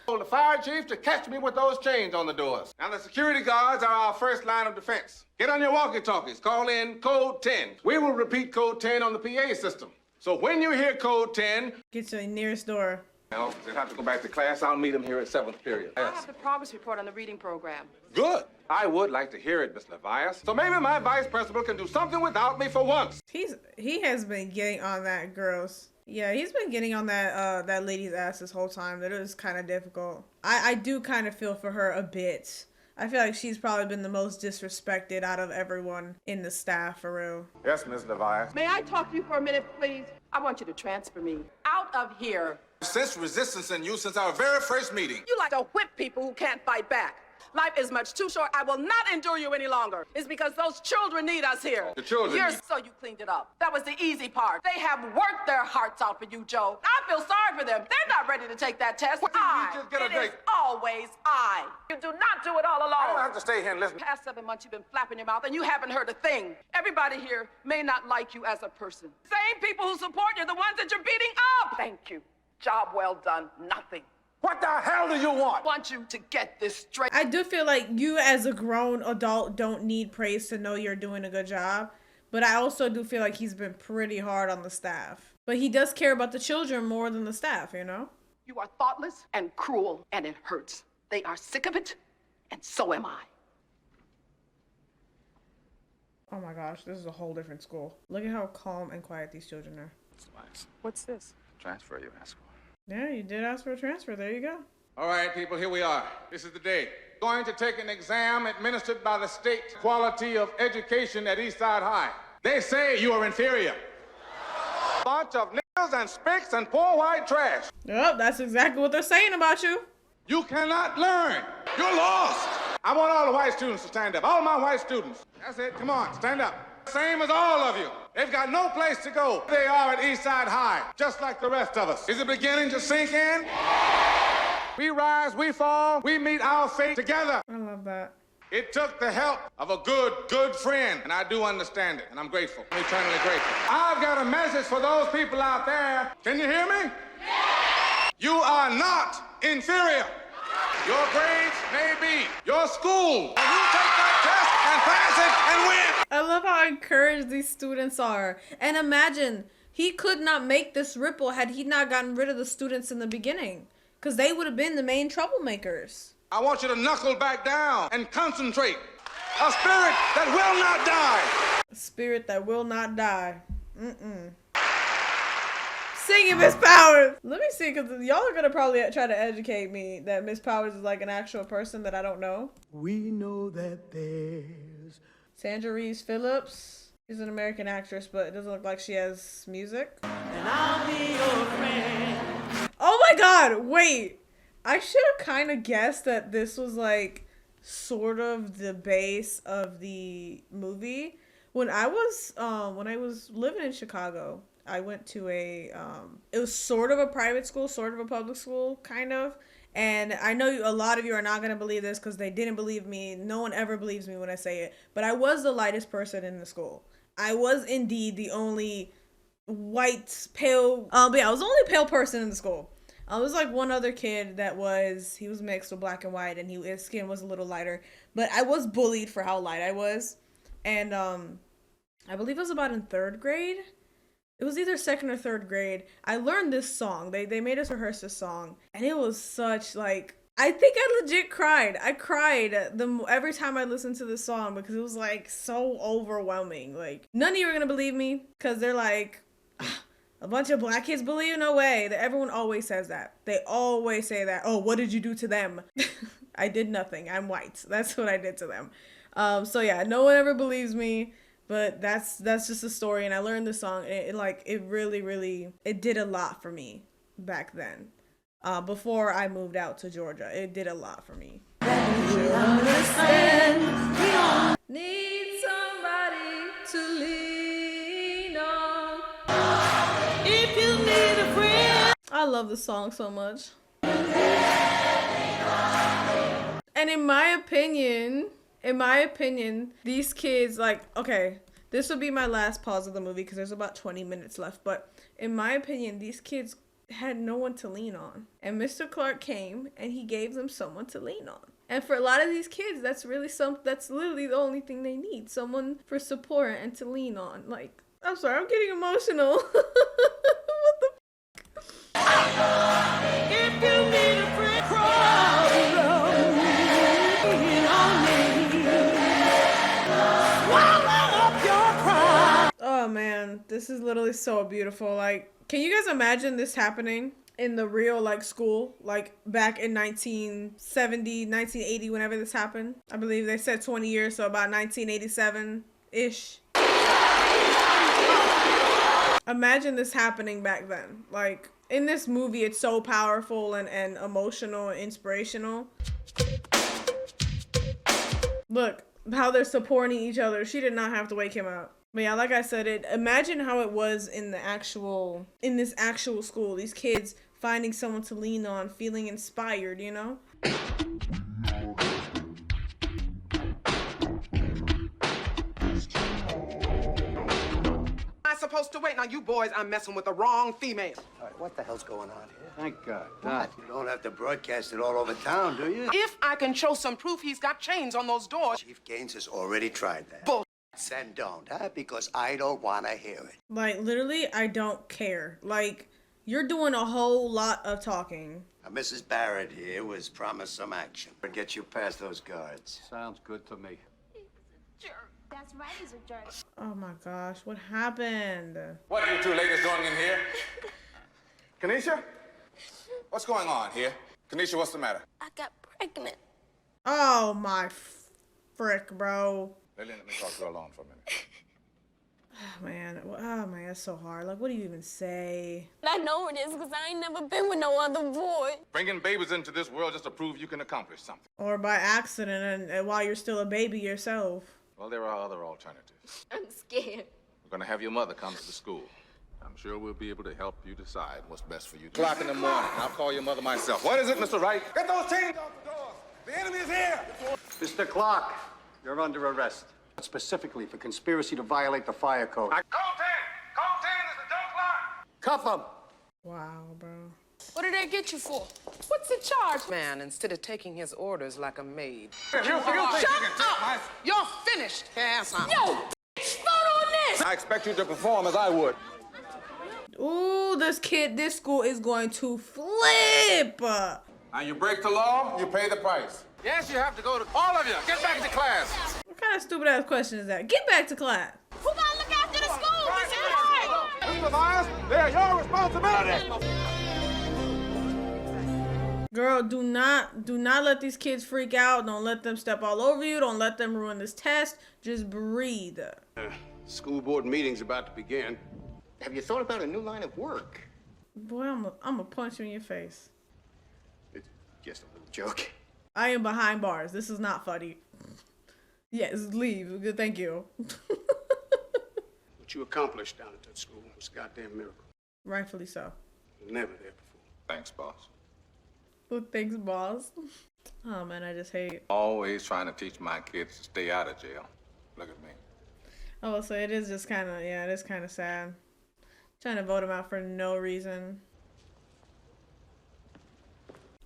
S3: The fire chief to catch me with those chains on the doors. Now, the security guards are our first line of defense. Get on your walkie-talkies. Call in Code 10. We will repeat Code 10 on the PA system. So when you hear Code 10...
S2: Get to the nearest door.
S3: Well, they'll have to go back to class. I'll meet them here at 7th period.
S9: I have the progress report on the reading program.
S3: Good. I would like to hear it, Miss Levias. So maybe my vice principal can do something without me for once.
S2: He has been getting on that girl's. Yeah, he's been getting on that lady's ass this whole time. That is kind of difficult. I do kind of feel for her a bit. I feel like she's probably been the most disrespected out of everyone in the staff, for real.
S3: Yes, Miss Levias.
S12: May I talk to you for a minute, please? I want you to transfer me out of here.
S3: Since resistance in you since our very first meeting.
S12: You like to whip people who can't fight back. Life is much too short. I will not endure you any longer. It's because those children need us here.
S3: The children need-
S12: So you cleaned it up. That was the easy part. They have worked their hearts out for you, Joe. I feel sorry for them. They're not ready to take that test.
S3: What did you just get a
S12: It
S3: break?
S12: is always I. You do not do it all alone.
S3: I don't have to stay here and listen.
S12: Past 7 months, you've been flapping your mouth, and you haven't heard a thing. Everybody here may not like you as a person. Same people who support you, the ones that you're beating up. Thank you. Job well done. Nothing.
S3: What the hell do you want?
S12: I want you to get this straight.
S2: I do feel like you as a grown adult don't need praise to know you're doing a good job. But I also do feel like he's been pretty hard on the staff. But he does care about the children more than the staff, you know?
S12: You are thoughtless and cruel, and it hurts. They are sick of it, and so am I.
S2: Oh my gosh, this is a whole different school. Look at how calm and quiet these children are.
S12: What's this?
S3: Transfer you ask for.
S2: Yeah, you did ask for a transfer. There you go.
S3: All right, people, here we are. This is the day. Going to take an exam administered by the State Quality of Education at Eastside High. They say you are inferior. Bunch of niggers and spicks and poor white trash.
S2: Yep, that's exactly what they're saying about you.
S3: You cannot learn. You're lost. I want all the white students to stand up. All my white students. That's it. Come on, stand up. Same as all of you. They've got no place to go. They are at Eastside High, just like the rest of us. Is it beginning to sink in? We rise, we fall, we meet our fate together.
S2: I love that.
S3: It took the help of a good friend, and I do understand it, and I'm grateful. I'm eternally grateful. I've got a message for those people out there. Can you hear me? Yeah. You are not inferior. Your grades may be your school. And you take that test and pass it and win.
S2: I love how encouraged these students are. And imagine, he could not make this ripple had he not gotten rid of the students in the beginning. Because they would have been the main troublemakers.
S3: I want you to knuckle back down and concentrate. A spirit that will not die.
S2: A spirit that will not die. Sing it, Miss Powers. Let me see, because y'all are going to probably try to educate me that Miss Powers is like an actual person that I don't know.
S16: We know that there's
S2: Sandra Reeves Phillips. She's an American actress, but it doesn't look like she has music.
S16: and I'll be your friend.
S2: Oh my god, wait. I should have kind of guessed that this was like sort of the base of the movie. When I was living in Chicago, I went to it was sort of a private school, sort of a public school, kind of. And I know a lot of you are not going to believe this because they didn't believe me. No one ever believes me when I say it. But I was the lightest person in the school. I was indeed the only white, pale, but yeah, I was the only pale person in the school. I was like one other kid he was mixed with black and white, and his skin was a little lighter. But I was bullied for how light I was. And I believe it was about in 3rd grade. It was either 2nd or 3rd grade. I learned this song. They made us rehearse this song. And it was such like, I think I legit cried. I cried every time I listened to this song because it was like so overwhelming. Like, none of you are going to believe me because they're like, a bunch of black kids believe you? No way. Everyone always says that. They always say that. Oh, what did you do to them? I did nothing. I'm white. That's what I did to them. So yeah, no one ever believes me. But that's just a story, and I learned this song, and it really did a lot for me back then. Before I moved out to Georgia, it did a lot for me. Need somebody to lean on. If you need a friend. I love this song so much. And in my opinion, these kids, like, okay, this will be my last pause of the movie because there's about 20 minutes left. But in my opinion, these kids had no one to lean on. And Mr. Clark came and he gave them someone to lean on. And for a lot of these kids, that's literally the only thing they need. Someone for support and to lean on. Like, I'm sorry, I'm getting emotional. What the
S16: If you need a friend, crawl lean on me. Swallow up your pride.
S2: Oh man, this is literally so beautiful. Like, can you guys imagine this happening in the real like school, like back in 1970, 1980, whenever this happened? I believe they said 20 years, so about 1987-ish. Imagine this happening back then. Like, in this movie, it's so powerful and emotional and inspirational. Look how they're supporting each other. She did not have to wake him up. But yeah, like I said, imagine how it was in this actual school. These kids finding someone to lean on, feeling inspired, you know?
S4: I'm supposed to wait. Now, you boys, I'm messing with the wrong female.
S7: All right, what the hell's going on here?
S8: Thank God.
S7: What? You don't have to broadcast it all over town, do you?
S4: If I can show some proof he's got chains on those doors.
S7: Chief Gaines has already tried that.
S4: Bull.
S7: Then don't, huh? Because I don't want to hear it.
S2: Like, literally, I don't care. Like, you're doing a whole lot of talking.
S7: Now, Mrs. Barrett here was promised some action. But get you past those guards.
S8: Sounds good to me.
S5: Jerk. That's right, he's a jerk.
S2: Oh my gosh, what happened?
S3: What are you two ladies doing in here? Kanisha? What's going on here? Kanisha, what's the matter?
S5: I got pregnant.
S2: Oh my frick, bro.
S3: Lillian, let me talk to you alone for a minute.
S2: Oh man, that's so hard. Like, what do you even say?
S5: I know it is because I ain't never been with no other boy.
S3: Bringing babies into this world just to prove you can accomplish something.
S2: Or by accident and while you're still a baby yourself.
S3: Well, there are other alternatives.
S5: I'm scared.
S3: We're gonna have your mother come to the school. I'm sure we'll be able to help you decide what's best for you. O'clock in the morning. I'll call your mother myself. What is it, Mr. Wright? Get those chains off the doors. The enemy is here.
S4: Mr. Clark, you're under arrest. Specifically for conspiracy to violate the fire code.
S3: Call 10. Call 10. This is Joe Clark.
S4: Cuff him.
S2: Wow, bro.
S13: What did they get you for?
S9: What's the charge? Man, instead of taking his orders like a maid.
S3: You think
S9: Shut
S3: you can take
S9: up!
S3: my...
S9: You're finished. Ass on.
S13: Yo, vote on this!
S3: I expect you to perform as I would.
S2: Ooh, this school is going to flip.
S3: Now you break the law, you pay the price. Yes, you have to go to... All of you, get back to class.
S2: What kind of stupid ass question is that? Get back to class.
S13: Who gonna look after the school,
S3: Mr. Myers, they're your responsibility.
S2: Girl, do not let these kids freak out. Don't let them step all over you. Don't let them ruin this test. Just breathe.
S8: School board meeting's about to begin.
S7: Have you thought about a new line of work?
S2: Boy, I'm gonna punch you in your face.
S8: It's just a little joke.
S2: I am behind bars. This is not funny. Yes, leave. Good, thank you.
S8: What you accomplished down at that school was a goddamn miracle.
S2: Rightfully so.
S8: Never there before.
S3: Thanks, boss.
S2: Well, thanks, boss. Oh man, I just hate.
S3: Always trying to teach my kids to stay out of jail. Look at me.
S2: I will say it is just kind of, yeah, it is kind of sad. Trying to vote him out for no reason.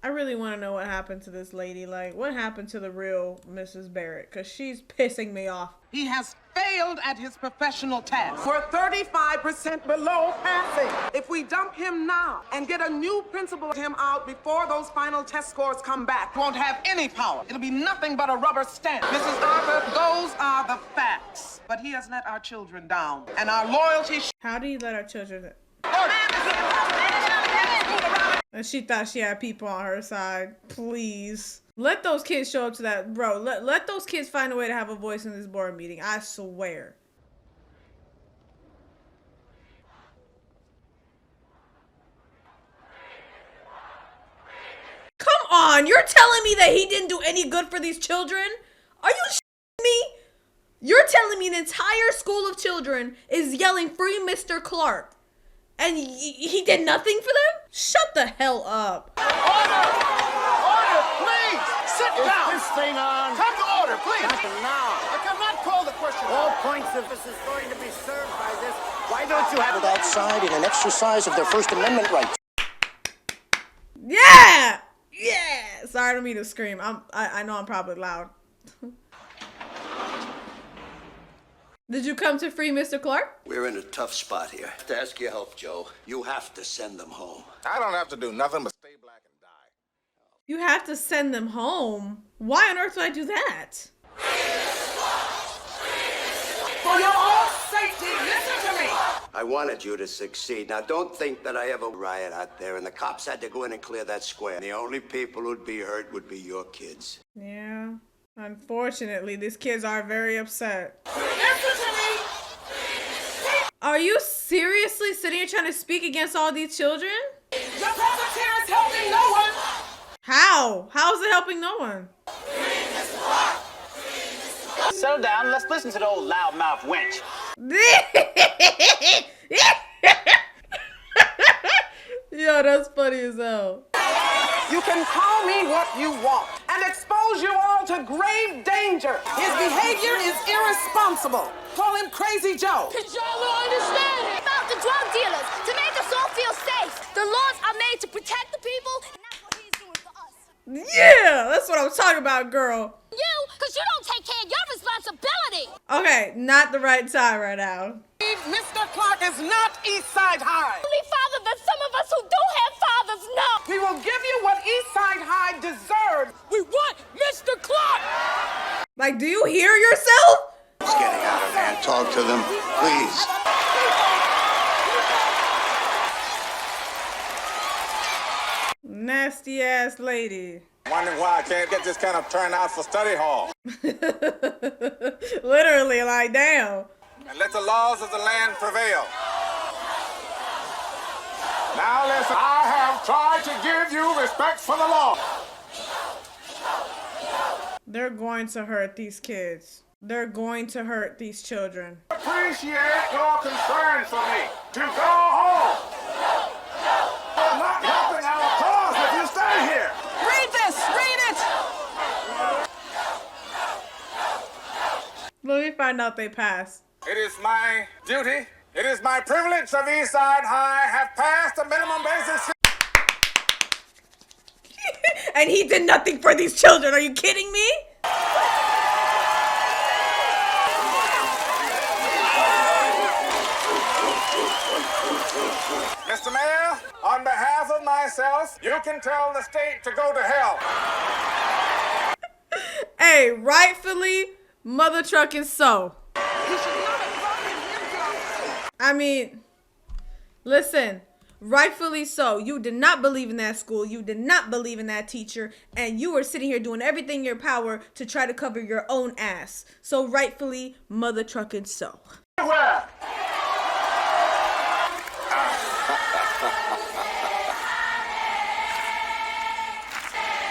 S2: I really want to know what happened to this lady. Like, what happened to the real Mrs. Barrett? Because she's pissing me off.
S12: He has failed at his professional task. We're 35% below passing. If we dump him now and get a new principal him out before those final test scores come back, won't have any power. It'll be nothing but a rubber stamp. Mrs. Arthur, those are the facts. But he has let our children down. And our loyalty...
S2: How do you let our children... And she thought she had people on her side. Please. Let those kids show up to that. Bro, let those kids find a way to have a voice in this board meeting. I swear. Come on. You're telling me that he didn't do any good for these children? Are you shitting me? You're telling me an entire school of children is yelling free Mr. Clark. And he did nothing for them? Shut the hell up.
S4: Order, please! Sit down!
S7: Is this thing on?
S4: Come to order, please!
S7: Not now.
S4: I cannot call the question.
S7: All points of this is going to be served by this. Why don't you have it outside in an exercise of their First Amendment rights?
S2: Yeah! Yeah! Sorry, I don't mean to scream. I know I'm probably loud. Did you come to free Mr. Clark?
S7: We're in a tough spot here. To ask your help, Joe, you have to send them home.
S3: I don't have to do nothing but stay black and die.
S2: You have to send them home? Why on earth would I do that?
S12: For your own safety, listen to me!
S7: I wanted you to succeed. Now, don't think that I ever riot out there and the cops had to go in and clear that square. The only people who'd be hurt would be your kids.
S2: Yeah. Unfortunately, these kids are very upset. Are you seriously sitting here trying to speak against all these children?
S12: Your presence here is helping no one!
S2: How? How is it helping no one?
S11: Settle down. Let's listen to the old loudmouth wench.
S2: Yo, that's funny as hell.
S12: You can call me what you want and expose you all to grave danger. His behavior is irresponsible. Call him Crazy Joe.
S13: Cause y'all don't understand it.
S5: About the drug dealers, to make us all feel safe. The laws are made to protect the people, and that's what he's doing for us.
S2: Yeah, that's what I'm talking about, girl.
S5: You, because you don't take care of your responsibility.
S2: Okay, not the right time right now.
S12: Mr. Clark is not Eastside High.
S5: Only father that some of us who do have fathers know.
S12: We will give you what Eastside High deserves.
S13: We want Mr. Clark!
S2: Like, do you hear yourself?
S7: It's getting out of hand. Talk to them, please.
S2: Nasty ass lady.
S3: Wondering why I can't get this kind of turnout for study hall.
S2: Literally, like, damn.
S3: And let the laws of the land prevail. Now listen, I have tried to give you respect for the law.
S2: They're going to hurt these kids. They're going to hurt these children.
S3: Appreciate your concern for me. To go home. You're not helping our cause if you stay here.
S12: Read this! Read it!
S2: Let me find out they passed.
S3: It is my duty. It is my privilege of Eastside High have passed the minimum basic.
S2: And he did nothing for these children. Are you kidding me?
S3: Mr. Mayor, on behalf of myself, you can tell the state to go to hell.
S2: Hey, rightfully, mother trucking so. I mean, listen, rightfully so. You did not believe in that school. You did not believe in that teacher. And you were sitting here doing everything in your power to try to cover your own ass. So rightfully, mother trucking so.
S3: Where?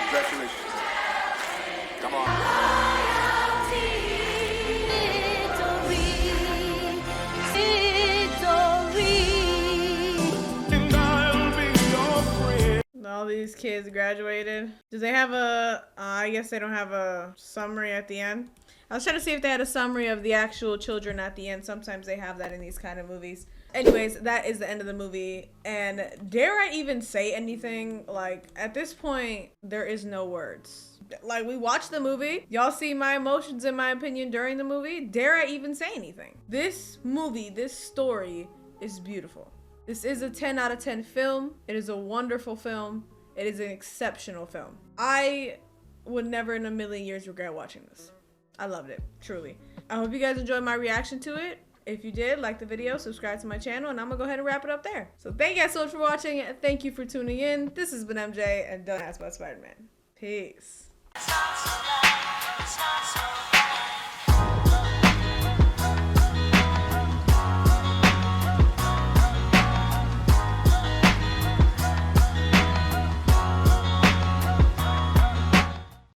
S3: Congratulations. Come on.
S2: All these kids graduated. Do they have a, I guess they don't have a summary at the end. I was trying to see if they had a summary of the actual children at the end. Sometimes they have that in these kind of movies. Anyways, that is the end of the movie. And dare I even say anything? Like, at this point, there is no words. Like, we watched the movie. Y'all see my emotions and my opinion during the movie. Dare I even say anything? This movie, this story is beautiful. This is a 10 out of 10 film. It is a wonderful film. It is an exceptional film. I would never in a million years regret watching this. I loved it, truly. I hope you guys enjoyed my reaction to it. If you did, like the video, subscribe to my channel, and I'm gonna go ahead and wrap it up there. So thank you guys so much for watching. Thank you for tuning in. This has been MJ, and don't ask about Spider-Man. Peace.